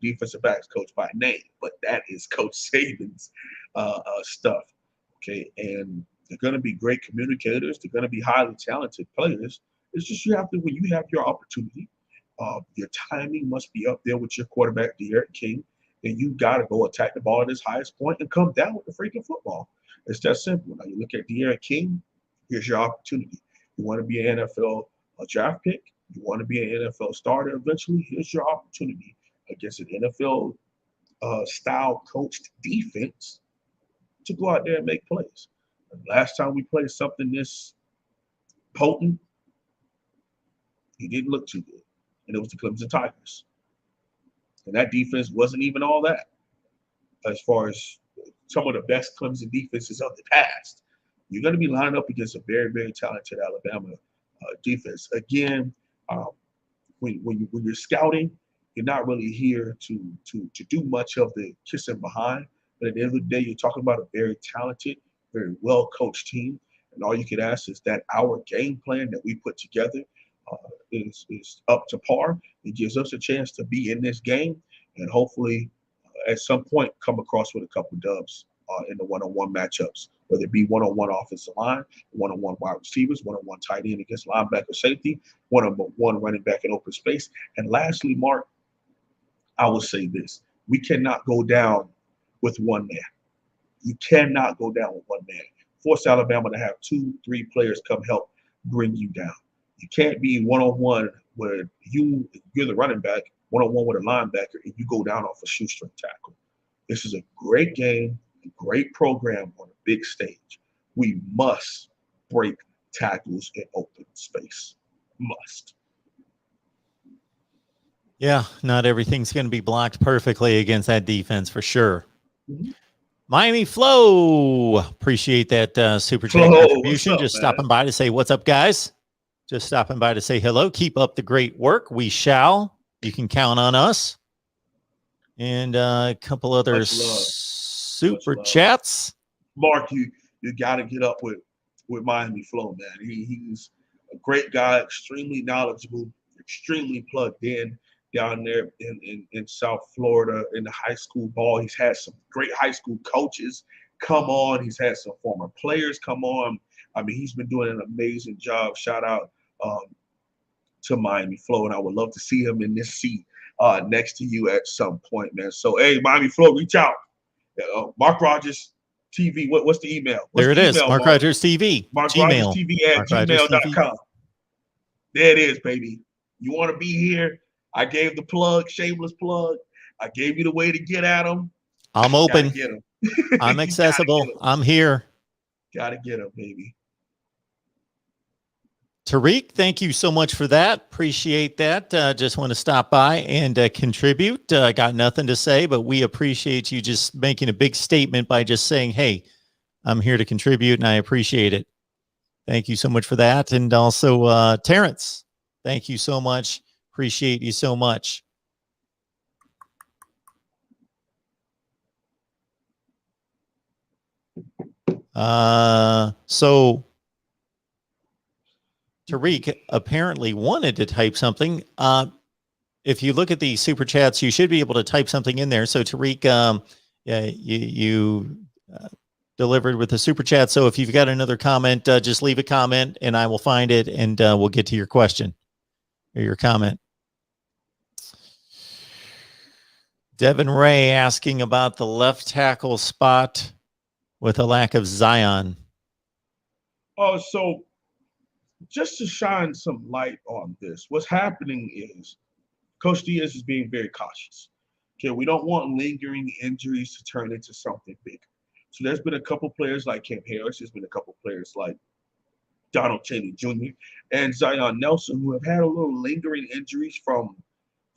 defensive backs coach by name, but that is Coach Saban's stuff. Okay, and they're going to be great communicators. They're going to be highly talented players. It's just when you have your opportunity, your timing must be up there with your quarterback, De'Aaron King, and you got to go attack the ball at its highest point and come down with the freaking football. It's that simple. Now, you look at De'Aaron King, here's your opportunity. You want to be an NFL draft pick, you want to be an NFL starter eventually, here's your opportunity against an NFL style coached defense to go out there and make plays. And last time we played something this potent, he didn't look too good, and it was the Clemson Tigers. And that defense wasn't even all that as far as some of the best Clemson defenses of the past. You're going to be lining up against a very, very talented Alabama defense. Again, when you're scouting, you're not really here to do much of the kissing behind. But at the end of the day, you're talking about a very talented, very well-coached team. And all you can ask is that our game plan that we put together is up to par. It gives us a chance to be in this game and hopefully at some point come across with a couple dubs in the one-on-one matchups, whether it be one-on-one offensive line, one-on-one wide receivers, one-on-one tight end against linebacker safety, one-on-one running back in open space. And lastly, Mark, I will say this. We cannot go down with one man. You cannot go down with one man. Force Alabama to have 2-3 players come help bring you down. You can't be one-on-one where you're the running back, one-on-one with a linebacker, and you go down off a shoestring tackle. This is a great game. a great program on a big stage, we must break tackles in open space. Must. Yeah, not everything's going to be blocked perfectly against that defense for sure. Mm-hmm. Miami Flow, appreciate that super chat Flo, contribution. what's up, Just man? stopping by to say what's up, guys. Just stopping by to say hello. Keep up the great work. We shall. You can count on us. And a couple other super chats. Mark, you got to get up with Miami Flow, man. He's a great guy, extremely knowledgeable, extremely plugged in down there in South Florida in the high school ball. He's had some great high school coaches come on. He's had some former players come on. I mean, he's been doing an amazing job. Shout out to Miami Flow, and I would love to see him in this seat next to you at some point, man. So, hey, Miami Flow, reach out. Mark Rogers TV. What's the email? There it is. Mark Rogers TV. MarkRogersTV at gmail.com. There it is, baby. You want to be here? I gave the plug, shameless plug. I gave you the way to get at them. I'm open. Get them. I'm accessible. I'm here. Gotta get them, baby. Tariq, thank you so much for that. Appreciate that. Just want to stop by and contribute. Got nothing to say, but we appreciate you just making a big statement by just saying, hey, I'm here to contribute, and I appreciate it. Thank you so much for that. And also, Terrence, thank you so much. Appreciate you so much. So Tariq apparently wanted to type something. If you look at the super chats, you should be able to type something in there. So Tariq, you delivered with the super chat. So if you've got another comment, just leave a comment and I will find it and we'll get to your question or your comment. Devin Ray asking about the left tackle spot with a lack of Zion. Oh, so just to shine some light on this, what's happening is Coach Diaz is being very cautious. Okay, we don't want lingering injuries to turn into something big. So there's been a couple players like Cam Harris, there's been a couple players like Donald Chaney Jr. and Zion Nelson who have had a little lingering injuries from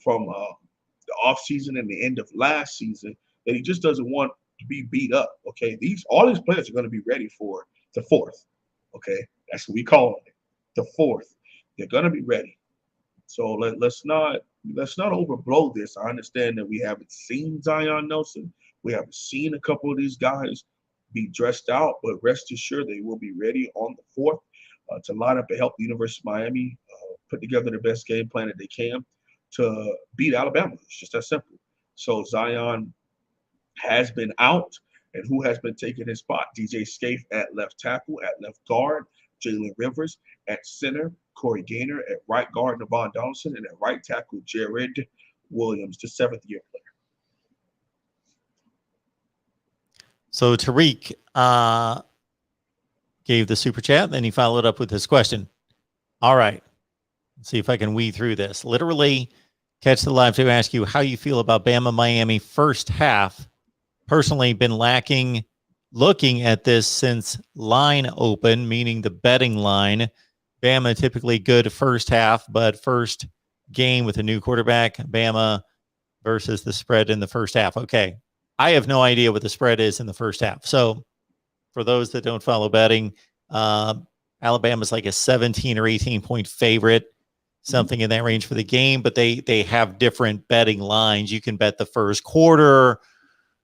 the offseason and the end of last season that he just doesn't want to be beat up. Okay, all these players are going to be ready for the fourth. Okay, that's what we call it, the fourth. They're going to be ready. So let's not overblow this. I understand that we haven't seen Zion Nelson. We haven't seen a couple of these guys be dressed out, but rest assured they will be ready on the fourth to line up and help the University of Miami put together the best game plan that they can to beat Alabama. It's just that simple. So Zion has been out, and who has been taking his spot? DJ Scaife at left tackle, at left guard, Jalen Rivers at center, Corey Gaynor at right guard, Navon Donaldson, and at right tackle, Jared Williams, the seventh-year player. So Tariq gave the super chat, then he followed up with his question. All right. Let's see if I can weed through this. Literally, catch the live to ask you how you feel about Bama Miami first half. Personally, been looking at this since line open, meaning the betting line. Bama typically good first half, but first game with a new quarterback, Bama versus the spread in the first half. Okay. I have no idea what the spread is in the first half. So for those that don't follow betting, Alabama's like a 17 or 18 point favorite, something in that range for the game, but they have different betting lines. You can bet the first quarter.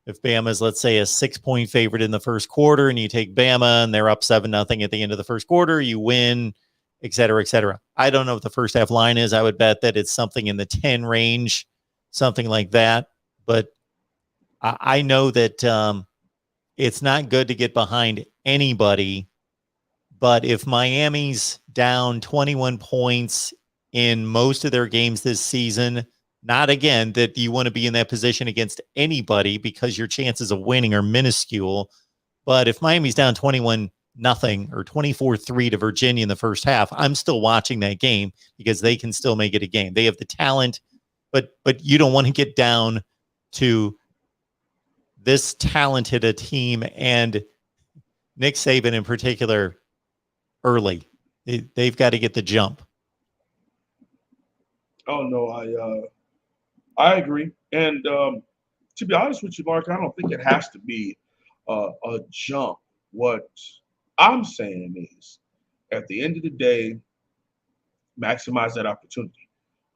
If Bama's, let's say, a 6-point favorite in the first quarter and you take Bama and they're up 7-0 at the end of the first quarter, you win, et cetera, et cetera. I don't know what the first half line is. I would bet that it's something in the 10 range, something like that. But I know that it's not good to get behind anybody. But if Miami's down 21 points in most of their games this season, not again that you want to be in that position against anybody because your chances of winning are minuscule. But if Miami's down 21-0 or 24-3 to Virginia in the first half, I'm still watching that game because they can still make it a game. They have the talent, but you don't want to get down to this talented a team and Nick Saban in particular early. They've got to get the jump. Oh no, I agree. And to be honest with you, Mark, I don't think it has to be a jump. What I'm saying is, at the end of the day, maximize that opportunity.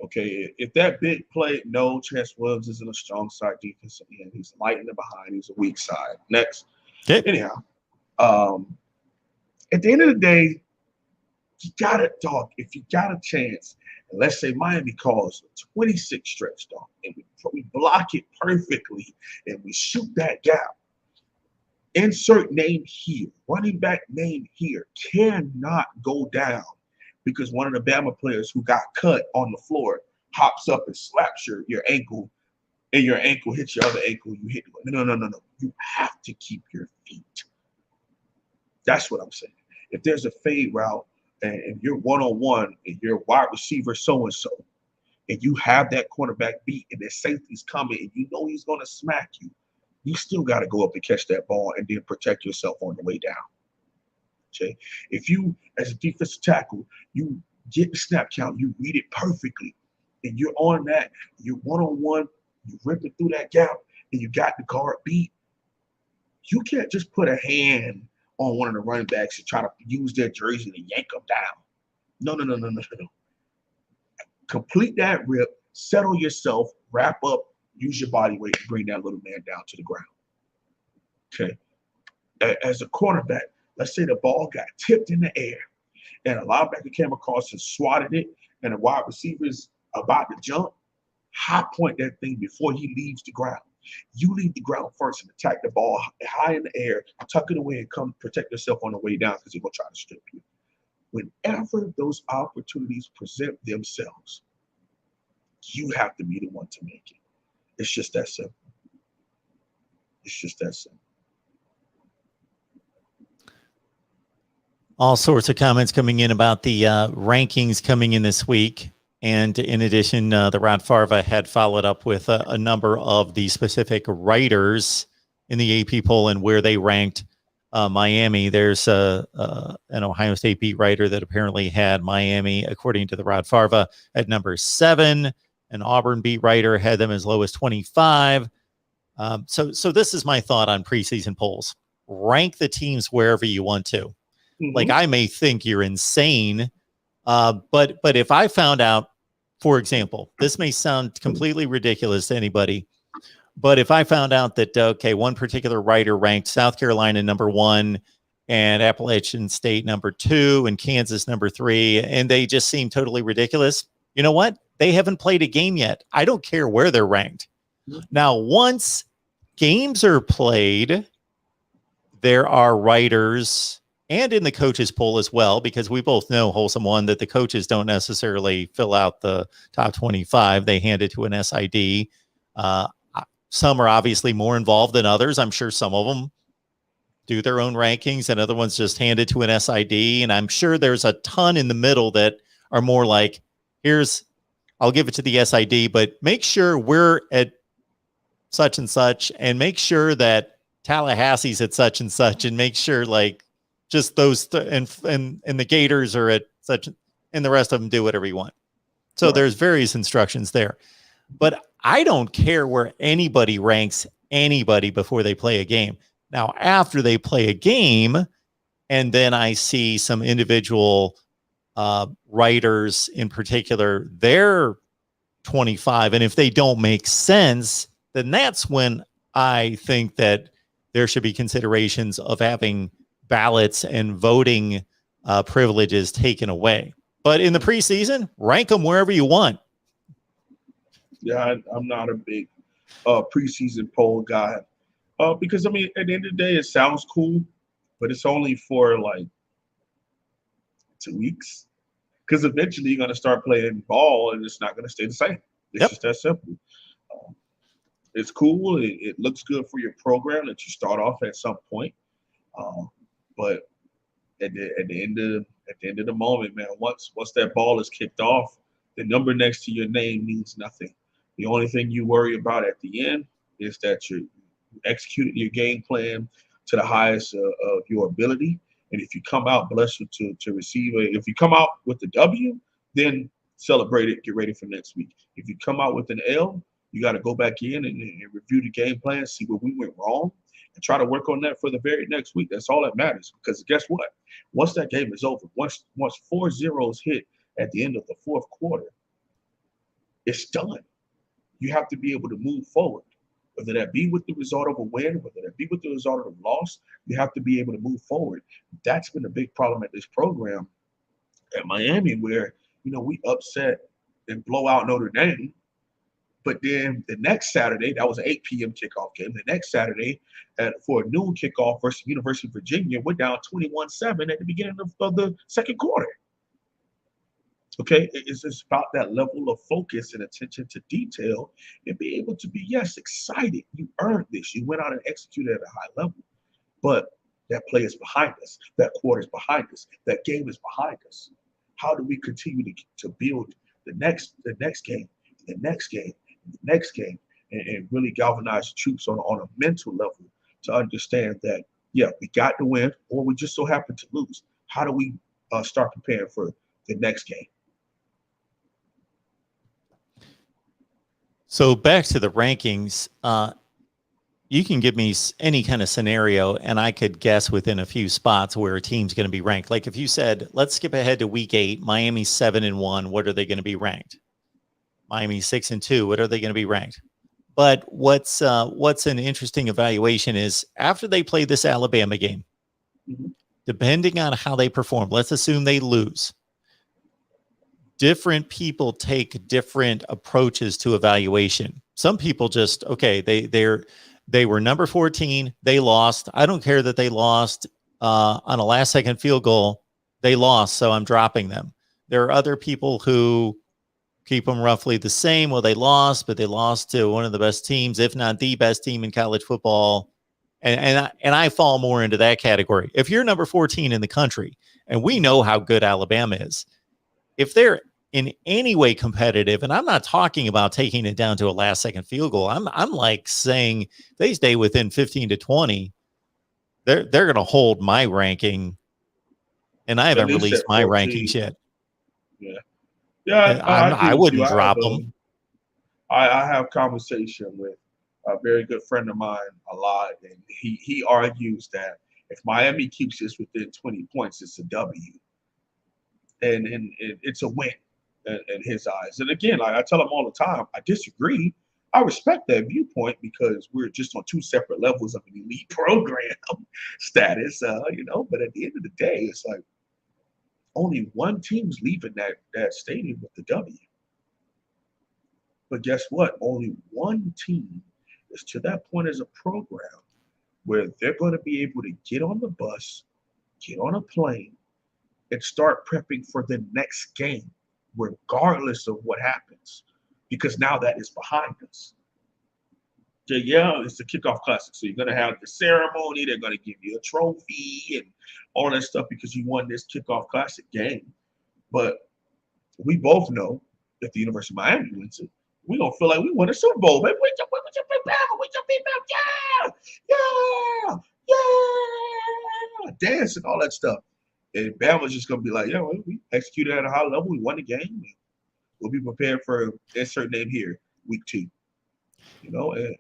Okay, if that big play, no, Chance Williams isn't a strong side defensive end. He's light in the behind. He's a weak side. Next. Okay. Anyhow, at the end of the day, you got to dog. If you got a chance, and let's say Miami calls a 26 stretch dog, and we block it perfectly, and we shoot that gap. Insert name here, running back name here, cannot go down because one of the Bama players who got cut on the floor hops up and slaps your ankle, and your ankle hits your other ankle. You hit. No. You have to keep your feet. That's what I'm saying. If there's a fade route and you're one-on-one and you're wide receiver so-and-so, and you have that cornerback beat and the safety's coming and you know he's going to smack you, you still got to go up and catch that ball and then protect yourself on the way down. Okay? If you, as a defensive tackle, you get the snap count, you read it perfectly, and you're on that, you're one-on-one, you rip it through that gap, and you got the guard beat, you can't just put a hand on one of the running backs and try to use their jersey and yank them down. No. Complete that rip, settle yourself, wrap up, use your body weight to bring that little man down to the ground. Okay. As a cornerback, let's say the ball got tipped in the air and a linebacker came across and swatted it and a wide receiver's about to jump, high point that thing before he leaves the ground. You leave the ground first and attack the ball high in the air, tuck it away and come protect yourself on the way down because they're going to try to strip you. Whenever those opportunities present themselves, you have to be the one to make it. It's just that simple. It's just that simple. All sorts of comments coming in about the rankings coming in this week. And in addition, the Rod Farva had followed up with a number of the specific writers in the AP poll and where they ranked Miami. There's an Ohio State beat writer that apparently had Miami, according to the Rod Farva, at number 7. An Auburn beat writer had them as low as 25. So this is my thought on preseason polls. Rank the teams wherever you want to. Mm-hmm. Like, I may think you're insane, but if I found out, for example, this may sound completely ridiculous to anybody, but if I found out that, okay, one particular writer ranked South Carolina number 1 and Appalachian State number 2 and Kansas number 3, and they just seem totally ridiculous, you know what? They haven't played a game yet. I don't care where they're ranked. Now, once games are played, there are writers, and in the coaches poll as well, because we both know, Wholesome One, that the coaches don't necessarily fill out the top 25. They hand it to an SID. Some are obviously more involved than others. I'm sure some of them do their own rankings and other ones just hand it to an SID. And I'm sure there's a ton in the middle that are more like, I'll give it to the SID, but make sure we're at such and such, and make sure that Tallahassee's at such and such, and make sure like just those and the Gators are at such, and the rest of them do whatever you want. So right. There's various instructions there, but I don't care where anybody ranks anybody before they play a game. Now, after they play a game, and then I see some individual writers in particular, they're 25. And if they don't make sense, then that's when I think that there should be considerations of having ballots and voting privileges taken away. But in the preseason, rank them wherever you want. Yeah, I'm not a big preseason poll guy because, I mean, at the end of the day, it sounds cool, but it's only for like 2 weeks. Because eventually you're going to start playing ball and it's not going to stay the same. It's just that simple. It's cool. It looks good for your program that you start off at some point. But at the end of the moment, man, once that ball is kicked off, the number next to your name means nothing. The only thing you worry about at the end is that you You executed your game plan to the highest of your ability. And if you come out blessed to receive if you come out with the W, then celebrate it, get ready for next week. If you come out with an L, you got to go back in and review the game plan, see where we went wrong, and try to work on that for the very next week. That's all that matters. Because guess what? Once that game is over, once 4 zeros hit at the end of the fourth quarter, it's done. You have to be able to move forward. Whether that be with the result of a win, whether that be with the result of a loss, you have to be able to move forward. That's been a big problem at this program at Miami, where, we upset and blow out Notre Dame. But then the next Saturday, that was an 8 p.m. kickoff game. The next Saturday, for a noon kickoff versus University of Virginia, we're down 21-7 at the beginning of the second quarter. Okay, it's just about that level of focus and attention to detail and be able to be, yes, excited. You earned this. You went out and executed at a high level. But that play is behind us. That quarter is behind us. That game is behind us. How do we continue to build the next game, the next game, the next game, and really galvanize troops on a mental level to understand that, yeah, we got to win, or we just so happen to lose. How do we start preparing for the next game? So back to the rankings, you can give me any kind of scenario and I could guess within a few spots where a team's going to be ranked. Like if you said, let's skip ahead to week 8, Miami's 7-1, what are they going to be ranked? Miami's 6-2, what are they going to be ranked? But what's an interesting evaluation is after they play this Alabama game, depending on how they perform, let's assume they lose. Different people take different approaches to evaluation. Some people just, okay, they were number 14, they lost. I don't care that they lost on a last second field goal. They lost, so I'm dropping them. There are other people who keep them roughly the same. Well, they lost, but they lost to one of the best teams, if not the best team in college football. And I fall more into that category. If you're number 14 in the country, and we know how good Alabama is, if they're in any way competitive, and I'm not talking about taking it down to a last second field goal. I'm like saying they stay within 15 to 20. They're going to hold my ranking, and I haven't released my rankings yet. Yeah, I wouldn't drop them. I have conversation with a very good friend of mine a lot, and he argues that if Miami keeps this within 20 points, it's a W, and it's a win in his eyes. And again, like I tell him all the time, I disagree. I respect that viewpoint because we're just on two separate levels of an elite program status, But at the end of the day, it's like only one team's leaving that stadium with the W. But guess what? Only one team is to that point as a program where they're going to be able to get on the bus, get on a plane, and start prepping for the next game, regardless of what happens, because now that is behind us. Yeah, it's the kickoff classic. So you're going to have the ceremony. They're going to give you a trophy and all that stuff because you won this kickoff classic game. But we both know if the University of Miami wins it, we're going to feel like we won a Super Bowl. Man, we just beat Bama. Yeah. Dance and all that stuff. And Bama's just going to be like, yeah, we executed at a high level. We won the game. We'll be prepared for insert name here, week 2. And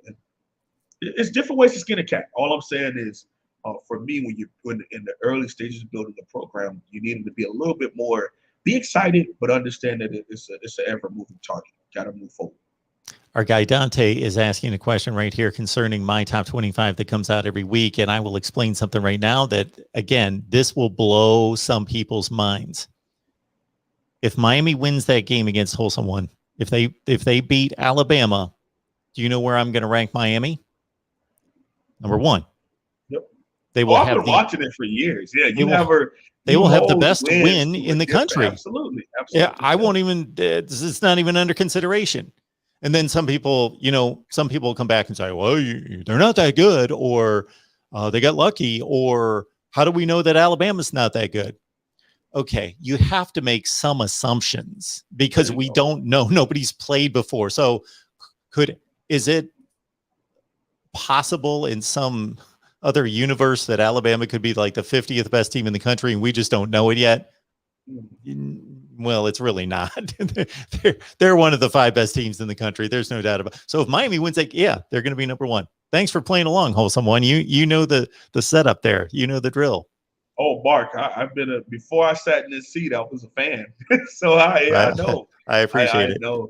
it's different ways to skin a cat. All I'm saying is, for me, when in the early stages of building the program, you need to be a little bit more, be excited, but understand that it's an ever-moving target. Got to move forward. Our guy Dante is asking a question right here concerning my top 25 that comes out every week, and I will explain something right now that, again, this will blow some people's minds. If Miami wins that game against Tulsa 1, if they beat Alabama, do you know where I'm going to rank Miami? Number 1. Yep. They will I've been watching it for years. Yeah, they will have the best win in the country. Absolutely. Yeah, I won't even. It's not even under consideration. And then some people come back and say, "Well, they're not that good," or "They got lucky," or "How do we know that Alabama's not that good?" Okay, you have to make some assumptions because we don't know. Nobody's played before, so is it possible in some other universe that Alabama could be like the 50th best team in the country and we just don't know it yet? Well, it's really not. they're one of the 5 best teams in the country. There's no doubt about it. So if Miami wins, they're going to be number 1. Thanks for playing along, Wholesome One. You know the setup there. You know the drill. Oh, Mark, I've been before I sat in this seat, I was a fan. So I know. I appreciate it. I know,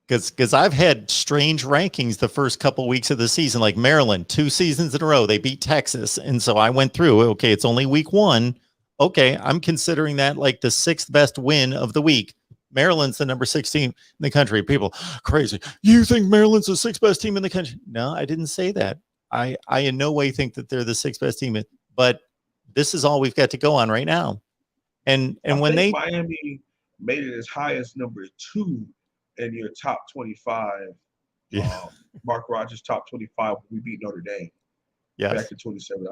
Because I've had strange rankings the first couple weeks of the season, like Maryland, 2 seasons in a row, they beat Texas. And so I went through, okay, it's only week 1. Okay, I'm considering that like the 6th best win of the week. Maryland's the number 16 in the country. People, crazy. You think Maryland's the 6th best team in the country? No, I didn't say that. I in no way think that they're the 6th best team, but this is all we've got to go on right now. And when Miami made it as high as number 2 in your top 25, Mark Rogers top 25, we beat Notre Dame back in 27.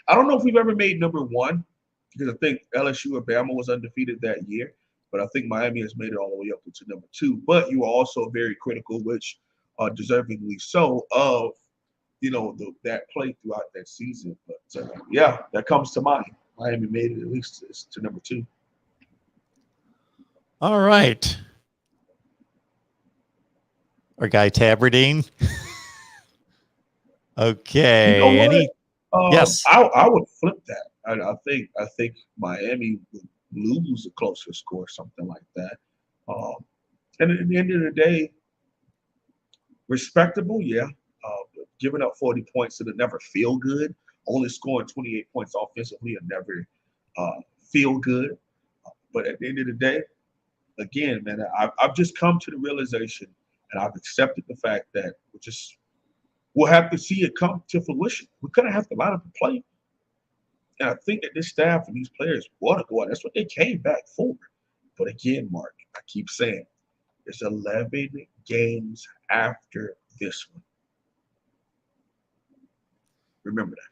I don't know if we've ever made number 1, because I think LSU or Bama was undefeated that year, but I think Miami has made it all the way up to number 2. But you were also very critical, which deservingly so, of that play throughout that season. But that comes to mind. Miami made it at least to number 2. All right. Our guy Tabardine. Okay. Yes. I would flip that. I think Miami would lose a closer score, something like that. And at the end of the day, respectable, but giving up 40 points, it'll never feel good. Only scoring 28 points offensively will never feel good. But at the end of the day, again, man, I've just come to the realization, and I've accepted the fact that we'll have to see it come to fruition. We're going to have to line up and play. And I think that this staff and these players want to go out. That's what they came back for. But again, Mark, I keep saying, there's 11 games after this one. Remember that.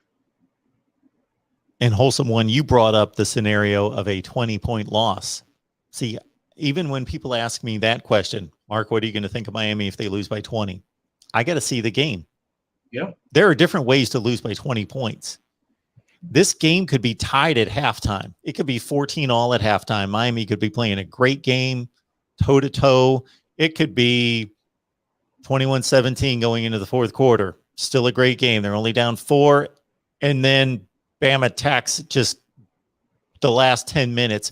And Wholesome One, you brought up the scenario of a 20-point loss. See, even when people ask me that question, Mark, what are you going to think of Miami if they lose by 20? I got to see the game. Yeah. There are different ways to lose by 20 points. This game could be tied at halftime. It could be 14-all at halftime. Miami could be playing a great game, toe-to-toe. It could be 21-17 going into the 4th quarter. Still a great game. They're only down 4. And then Bama attacks just the last 10 minutes.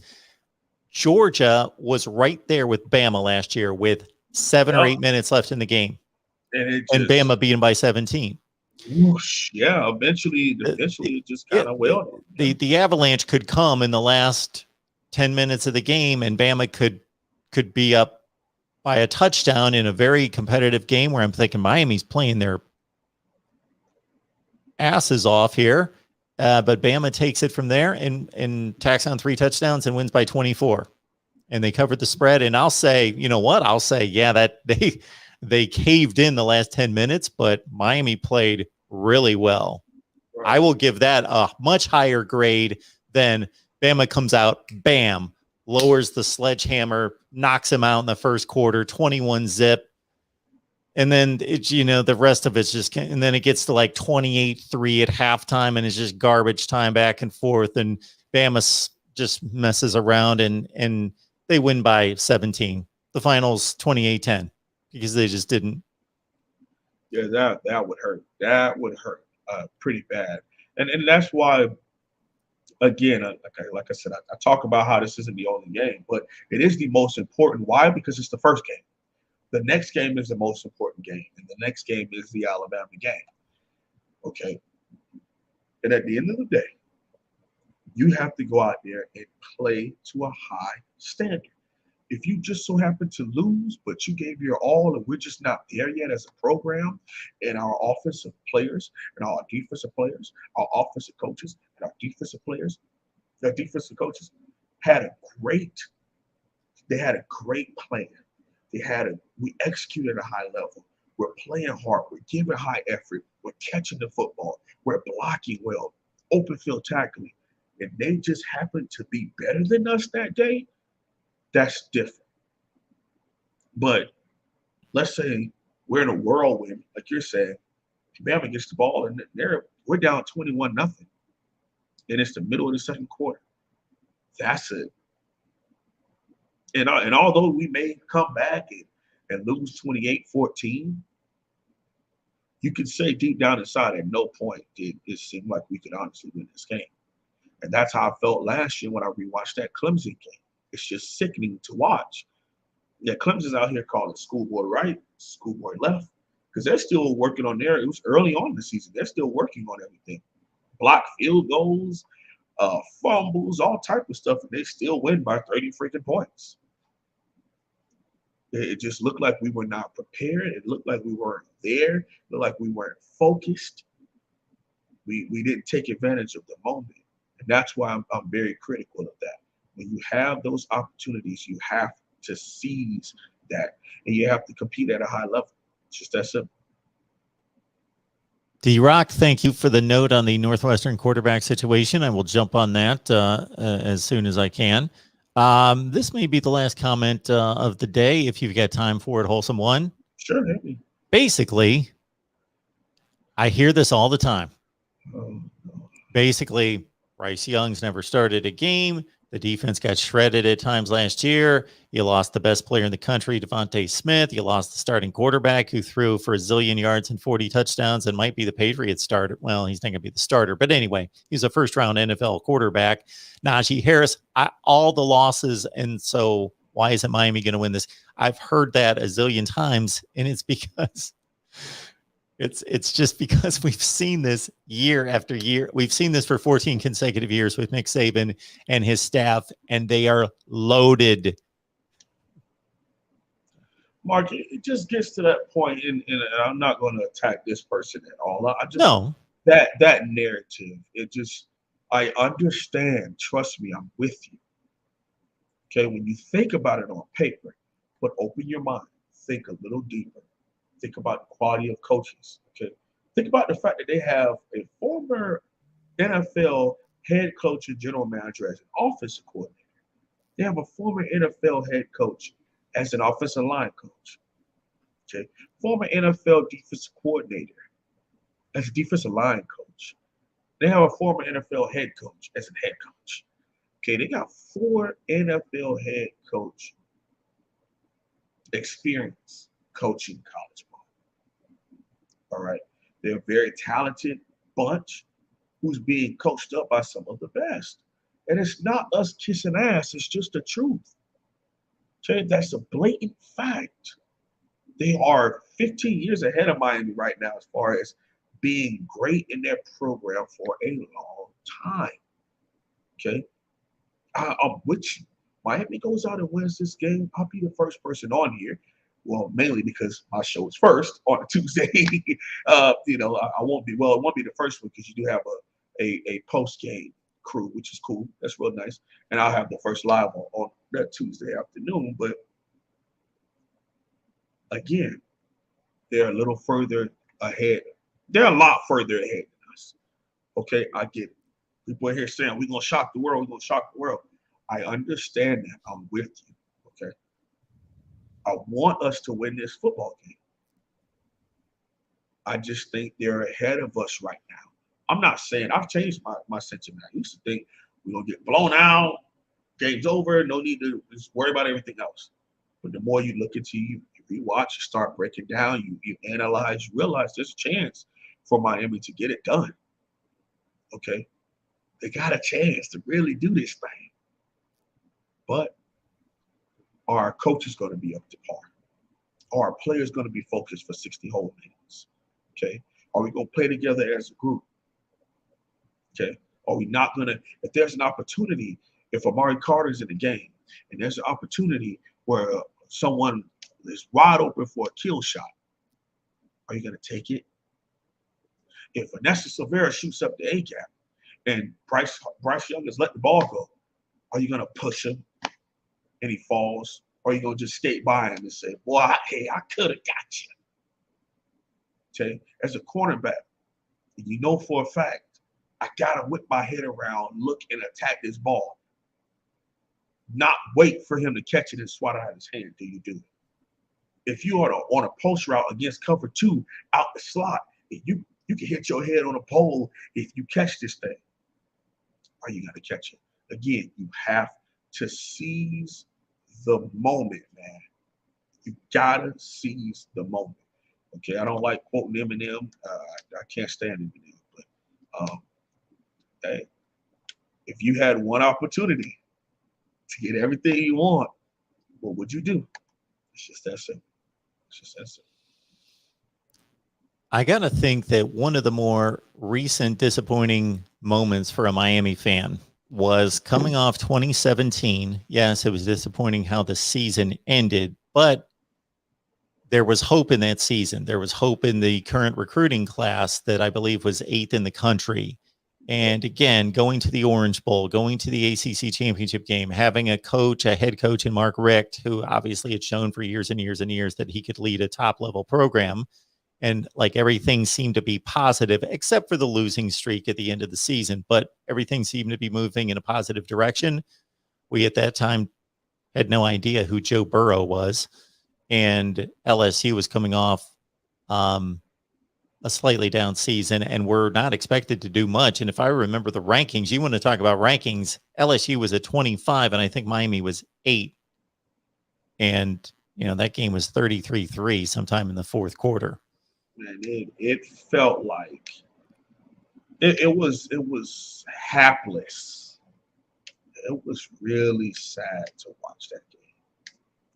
Georgia was right there with Bama last year with 7 or 8 minutes left in the game. And Bama beat them by 17. Whoosh, eventually it just kind of wailed. The avalanche could come in the last 10 minutes of the game, and Bama could be up by a touchdown in a very competitive game where I'm thinking Miami's playing their asses off here. But Bama takes it from there and tacks on 3 touchdowns and wins by 24. And they covered the spread. And I'll say, you know what? I'll say, that they caved in the last 10 minutes, but Miami played really well. Right. I will give that a much higher grade than Bama comes out, bam, lowers the sledgehammer, knocks him out in the first quarter, 21-zip. And then it's, the rest of it's just, and then it gets to like 28-3 at halftime, and it's just garbage time back and forth. And Bama just messes around and they win by 17. The finals 28-10 because they just didn't. Yeah, that would hurt. That would hurt pretty bad. And that's why, again, like I said, I talk about how this isn't the only game, but it is the most important. Why? Because it's the first game. The next game is the most important game, and the next game is the Alabama game. Okay? And at the end of the day, you have to go out there and play to a high standard. If you just so happen to lose, but you gave your all and we're just not there yet as a program, and our offensive players and our defensive players, our offensive coaches and our defensive players, the defensive coaches had a great plan. We executed at a high level. We're playing hard. We're giving high effort. We're catching the football. We're blocking well, open field tackling. And they just happen to be better than us that day. That's different. But let's say we're in a whirlwind, like you're saying, Bama gets the ball, and we're down 21-0. And it's the middle of the second quarter. That's it. And although we may come back and lose 28-14, you can say deep down inside at no point did it seem like we could honestly win this game. And that's how I felt last year when I rewatched that Clemson game. It's just sickening to watch. Yeah, Clemson's out here calling schoolboy right, schoolboy left, because they're still working on it was early on in the season. They're still working on everything. Block field goals, fumbles, all type of stuff, and they still win by 30 freaking points. It just looked like we were not prepared. It looked like we weren't there. It looked like we weren't focused. We didn't take advantage of the moment. And that's why I'm very critical of that. When you have those opportunities, you have to seize that. And you have to compete at a high level. It's just that simple. D-Rock, thank you for the note on the Northwestern quarterback situation. I will jump on that as soon as I can. This may be the last comment of the day, if you've got time for it, Wholesome One. Sure. Basically, I hear this all the time. No. Basically, Bryce Young's never started a game. The defense got shredded at times last year. You lost the best player in the country, Devontae Smith. You lost the starting quarterback who threw for a zillion yards and 40 touchdowns and might be the Patriots starter. Well, he's not going to be the starter. But anyway, he's a first-round NFL quarterback. Najee Harris, all the losses. And so why isn't Miami going to win this? I've heard that a zillion times, and it's because it's just because we've seen this year after year. We've seen this for 14 consecutive years with Nick Saban and his staff, and they are loaded. Mark, it just gets to that point, and I'm not going to attack this person at all. I just No. That narrative, I understand. Trust me, I'm with you. Okay, when you think about it on paper, but open your mind, think a little deeper. Think about the quality of coaches. Okay, think about the fact that they have a former NFL head coach and general manager as an offensive coordinator. They have a former NFL head coach as an offensive line coach. Okay, former NFL defensive coordinator as a defensive line coach. They have a former NFL head coach as a head coach. Okay, they got 4 NFL head coach experience coaching college ball. All right. They're a very talented bunch who's being coached up by some of the best. And it's not us kissing ass. It's just the truth. Okay, that's a blatant fact. They are 15 years ahead of Miami right now as far as being great in their program for a long time. Okay. I'm with you. Miami goes out and wins this game. I'll be the first person on here. Well, mainly because my show is first on a Tuesday. I won't be. Well, it won't be the first one because you do have a post game crew, which is cool. That's real nice. And I'll have the first live on that Tuesday afternoon. But again, they're a little further ahead. They're a lot further ahead than us. Okay, I get it. People are here saying we're gonna shock the world. We're gonna shock the world. I understand that. I'm with you. Okay. I want us to win this football game. I just think they're ahead of us right now. I'm not saying I've changed my sentiment. I used to think we're gonna get blown out, game's over, no need to just worry about everything else. But the more you look into you rewatch, you start breaking down, you analyze, you realize there's a chance for Miami to get it done. Okay. They got a chance to really do this thing. But are our coaches going to be up to par? Are our players going to be focused for 60 whole minutes? Okay. Are we going to play together as a group? Okay. Are we not going to, if there's an opportunity, if Amari Carter's in the game and there's an opportunity where someone is wide open for a kill shot, are you going to take it? If Vanessa Silvera shoots up the A-gap and Bryce Young has let the ball go, are you going to push him and he falls? Or are you going to just skate by him and say, boy, I could have got you? Okay, as a cornerback, you know for a fact, I got to whip my head around, look and attack this ball. Not wait for him to catch it and swat it out of his hand till you do it. If you are on a post route against cover 2 out the slot, You can hit your head on a pole if you catch this thing. Or you got to catch it. Again, you have to seize the moment, man. You gotta seize the moment. Okay, I don't like quoting Eminem. I can't stand Eminem, but hey, if you had one opportunity to get everything you want, what would you do? It's just that simple. It's just that simple. I got to think that one of the more recent disappointing moments for a Miami fan was coming off 2017. Yes, it was disappointing how the season ended, but there was hope in that season. There was hope in the current recruiting class that I believe was 8th in the country. And again, going to the Orange Bowl, going to the ACC championship game, having a coach, a head coach in Mark Richt, who obviously had shown for years and years and years that he could lead a top level program. And like everything seemed to be positive, except for the losing streak at the end of the season. But everything seemed to be moving in a positive direction. We at that time had no idea who Joe Burrow was. And LSU was coming off a slightly down season and we're not expected to do much. And if I remember the rankings, you want to talk about rankings, LSU was at 25 and I think Miami was 8. And, you know, that game was 33-3 sometime in the fourth quarter. Man, it felt like it was hapless. It was really sad to watch that game,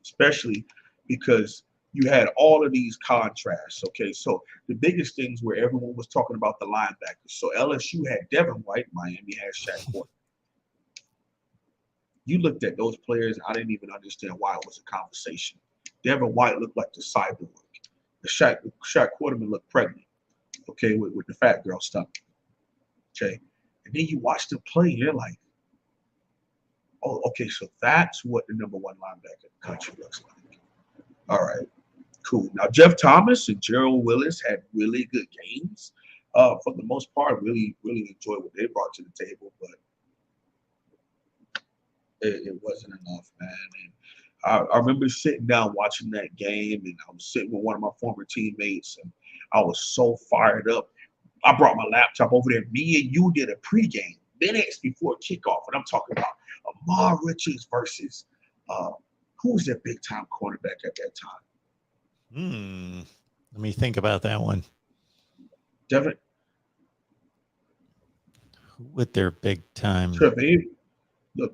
especially because you had all of these contrasts. Okay, so the biggest things where everyone was talking about the linebackers. So LSU had Devin White, Miami had Shaq Porter. You looked at those players, I didn't even understand why it was a conversation. Devin White looked like the cyborg. The Shaq Quarterman looked pregnant, okay, with the fat girl stomach. Okay. And then you watch them play, you're like, oh, okay, so that's what the number one linebacker in the country looks like. All right, cool. Now, Jeff Thomas and Gerald Willis had really good games. For the most part, really enjoyed what they brought to the table, but it wasn't enough, man. And I remember sitting down watching that game, and I was sitting with one of my former teammates, and I was so fired up. I brought my laptop over there. Me and you did a pregame minutes before kickoff, and I'm talking about Amar Richards versus who was their big-time cornerback at that time? Let me think about that one. Devin. With their big-time.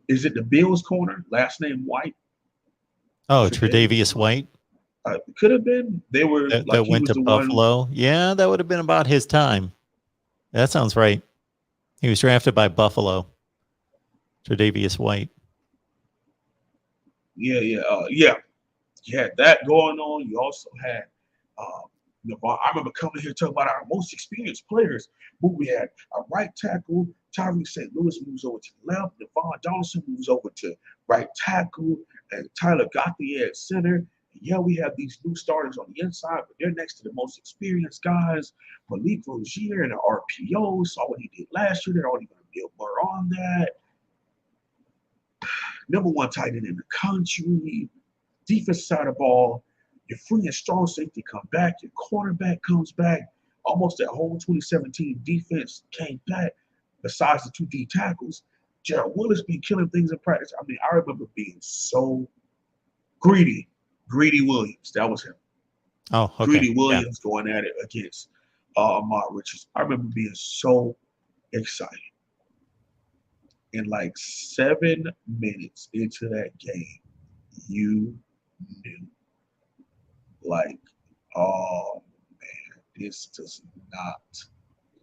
Is it the Bills corner? Last name White? Oh, Tre'Davious White. Could have been. They were that went to Buffalo. Yeah, that would have been about his time. That sounds right. He was drafted by Buffalo. Tre'Davious White. Yeah. You had that going on. You also had I remember coming here talking about our most experienced players. But we had a right tackle, Tyree St. Louis moves over to the left, Devon Donaldson moves over to right tackle, and Tyler Gauthier at center. And yeah, we have these new starters on the inside, but they're next to the most experienced guys. Malik Rozier and the RPO, saw what he did last year. They're already going to build more on that. Number one tight end in the country. Defense side of the ball. Your free and strong safety come back. Your cornerback comes back. Almost that whole 2017 defense came back. Besides the 2 D tackles, Gerald Willis been killing things in practice. I mean, I remember being so Greedy Williams. That was him. Oh, okay. Greedy Williams going at it against Amar Richards. I remember being so excited. In like 7 minutes into that game, you knew. Like, oh man, this does not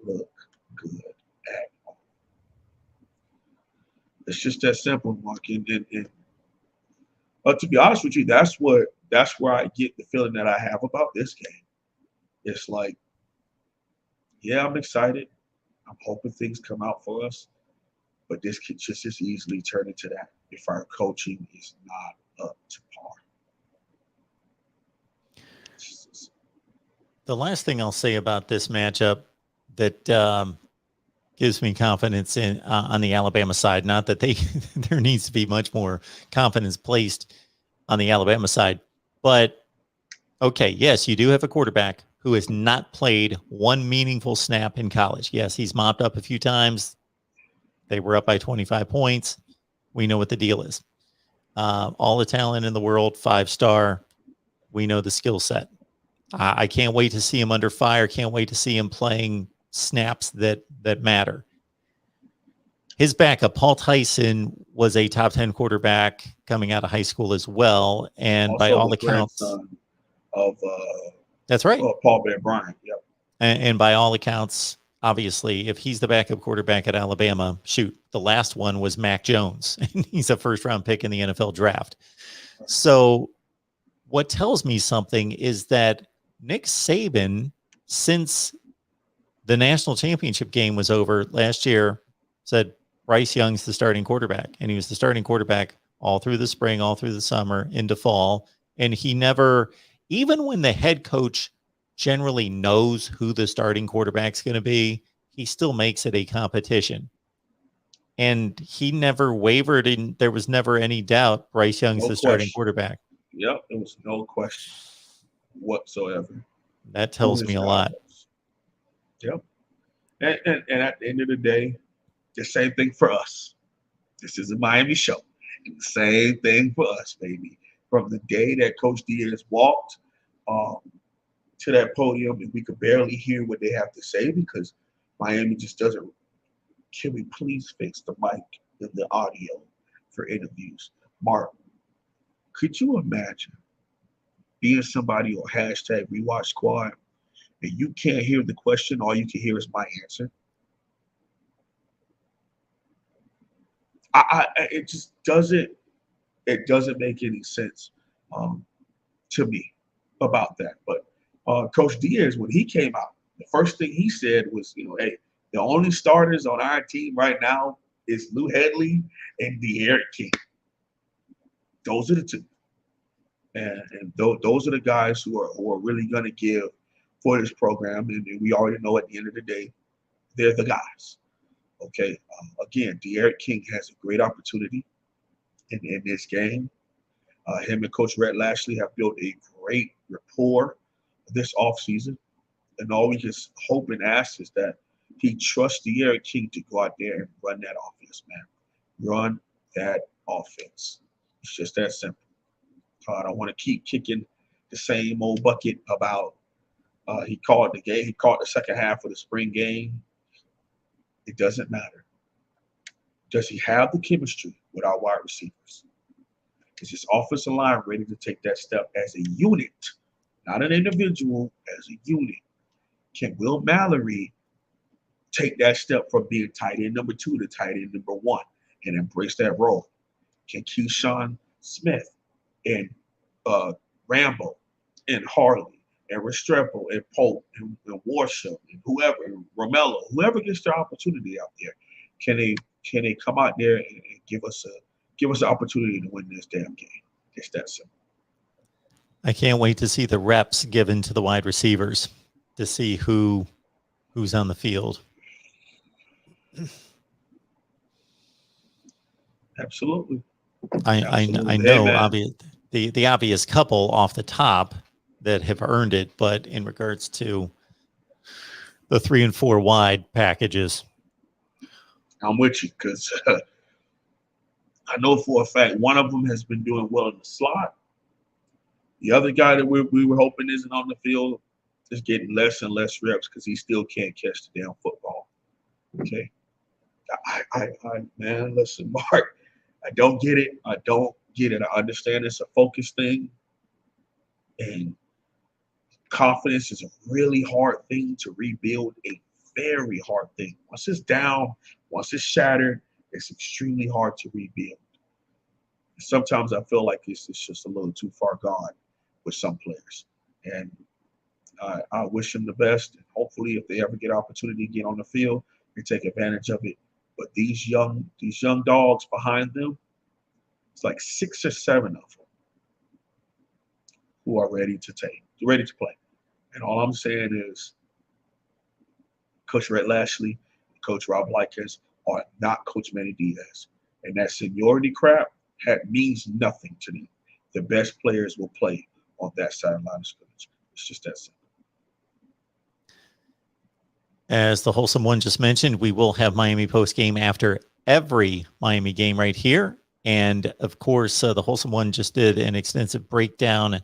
look good at all. It's just that simple, Mark. And to be honest with you, that's where I get the feeling that I have about this game. It's like, yeah, I'm excited. I'm hoping things come out for us, but this could just as easily turn into that if our coaching is not up to par. The last thing I'll say about this matchup that gives me confidence in on the Alabama side, not that there needs to be much more confidence placed on the Alabama side, but okay, yes, you do have a quarterback who has not played one meaningful snap in college. Yes, he's mopped up a few times. They were up by 25 points. We know what the deal is. All the talent in the world, 5-star. We know the skill set. I can't wait to see him under fire. Can't wait to see him playing snaps that matter. His backup, Paul Tyson, was a top 10 quarterback coming out of high school as well. And Also by all the accounts, grandson of that's right. Paul Bear Bryant. Yep. And by all accounts, obviously, if he's the backup quarterback at Alabama, shoot, the last one was Mac Jones, and he's a first-round pick in the NFL draft. So what tells me something is that Nick Saban, since the national championship game was over last year, said Bryce Young's the starting quarterback. And he was the starting quarterback all through the spring, all through the summer, into fall. And he never, even when the head coach generally knows who the starting quarterback's going to be, he still makes it a competition. And he never wavered, and there was never any doubt Bryce Young's the starting quarterback. Yep, there was no question whatsoever. That tells me a lot. Yep. And at the end of the day, the same thing for us. This is a Miami show. And the same thing for us, baby. From the day that Coach Diaz walked to that podium, and we could barely hear what they have to say because Miami just doesn't. Can we please fix the mic and the audio for interviews? Mark, could you imagine being somebody on hashtag Rewatch Squad and you can't hear the question, all you can hear is my answer? It just doesn't. It doesn't make any sense to me about that. But Coach Diaz, when he came out, the first thing he said was, hey, the only starters on our team right now is Lou Hedley and De'Aaron King. Those are the two, and those are the guys who are really going to give for this program. And we already know at the end of the day, they're the guys. Okay. Again, De'Aaron King has a great opportunity in this game. Him and Coach Rhett Lashley have built a great rapport this offseason. And all we can hope and ask is that he trusts De'Aaron King to go out there and run that offense, man. Run that offense. It's just that simple. I don't want to keep kicking the same old bucket about he called the game. He called the second half of the spring game. It doesn't matter. Does he have the chemistry with our wide receivers? Is his offensive line ready to take that step as a unit, not an individual, as a unit? Can Will Mallory take that step from being tight end number 2 to tight end number 1 and embrace that role? Can Keyshawn Smith and Rambo and Harley and Restrepo and Pope and Warshaw and whoever, and Romello, whoever gets their opportunity out there, can they come out there and give us an opportunity to win this damn game? It's that simple. I can't wait to see the reps given to the wide receivers to see who's on the field. Absolutely. I know the obvious couple off the top that have earned it, but in regards to the 3 and 4 wide packages, I'm with you because I know for a fact one of them has been doing well in the slot. The other guy that we were hoping isn't on the field is getting less and less reps because he still can't catch the damn football. Okay. Man, listen, Mark, I don't get it. I understand it's a focus thing. And confidence is a really hard thing to rebuild, a very hard thing. Once it's down, once it's shattered, it's extremely hard to rebuild. Sometimes I feel like it's just a little too far gone with some players. And I wish them the best. And hopefully, if they ever get an opportunity to get on the field, they take advantage of it. But these young dogs behind them, it's like 6 or 7 of them who are ready to play. And all I'm saying is Coach Rhett Lashley, Coach Rob Likens are not Coach Manny Diaz. And that seniority crap means nothing to them. The best players will play on that sideline of scrimmage. It's just that simple. As the Wholesome One just mentioned, we will have Miami post game after every Miami game right here. And of course, the Wholesome One just did an extensive breakdown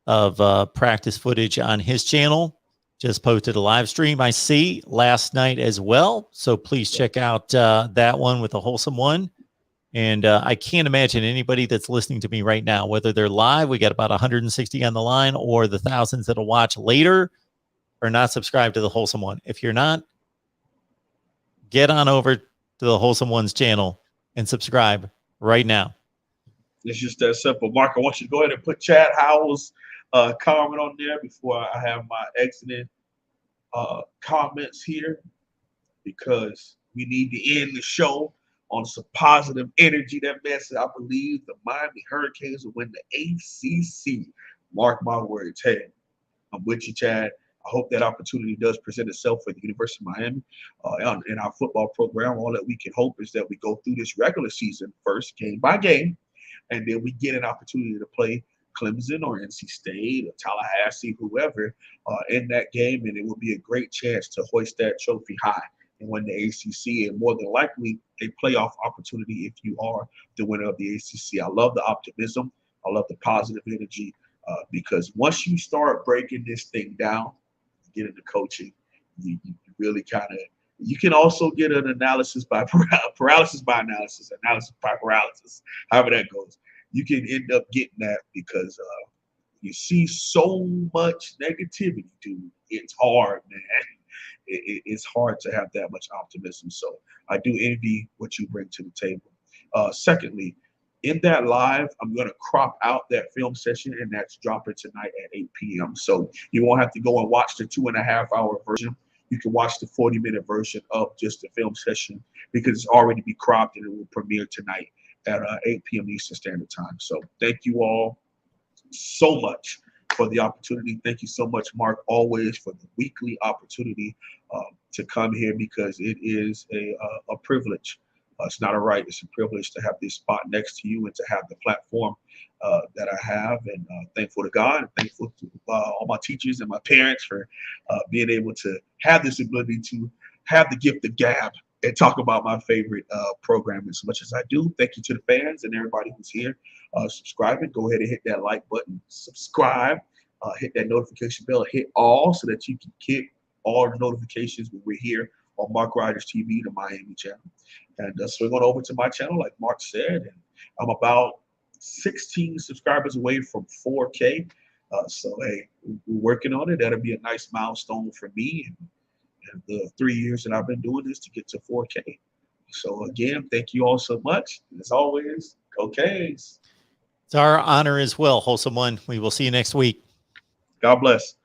of practice footage on his channel. Just posted a live stream, I see, last night as well. So please check out that one with the Wholesome One. And I can't imagine anybody that's listening to me right now, whether they're live, we got about 160 on the line, or the thousands that'll watch later, are not subscribed to the Wholesome One. If you're not, get on over to the Wholesome One's channel and subscribe right now. It's just that simple. Mark, I want you to go ahead and put Chad Howell's comment on there before I have my exiting comments here, because we need to end the show on some positive energy. That man said, I believe the Miami Hurricanes will win the ACC. Mark my words. Hey, I'm with you, Chad. I hope that opportunity does present itself for the University of Miami in our football program. All that we can hope is that we go through this regular season first, game by game, and then we get an opportunity to play Clemson or NC State or Tallahassee, whoever, in that game, and it will be a great chance to hoist that trophy high and win the ACC, and more than likely a playoff opportunity if you are the winner of the ACC. I love the optimism. I love the positive energy, because once you start breaking this thing down, get into coaching, you really kind of, you can also get an analysis by paralysis by analysis by paralysis, however that goes. You can end up getting that because you see so much negativity, dude. It's hard, man. It's hard to have that much optimism. So I do envy what you bring to the table. Secondly, in that live, I'm going to crop out that film session, and that's dropping tonight at 8 p.m. So you won't have to go and watch the 2.5-hour version. You can watch the 40-minute version of just the film session, because it's already be cropped, and it will premiere tonight at 8 p.m. Eastern Standard Time. So thank you all so much for the opportunity. Thank you so much, Mark, always for the weekly opportunity to come here, because it is a privilege. It's not a right. It's a privilege to have this spot next to you and to have the platform that I have. And thankful to God, and thankful to all my teachers and my parents for being able to have this ability to have the gift of gab and talk about my favorite program as much as I do. Thank you to the fans and everybody who's here subscribing. Go ahead and hit that like button, subscribe, hit that notification bell, hit all so that you can get all the notifications when we're here on MarkRogersTV, the Miami channel. And swing on over to my channel, like Mark said, and I'm about 16 subscribers away from 4K. So, hey, we're working on it. That'll be a nice milestone for me and the 3 years that I've been doing this to get to 4K. So, again, thank you all so much. As always, go Canes. It's our honor as well, Wholesome One. We will see you next week. God bless.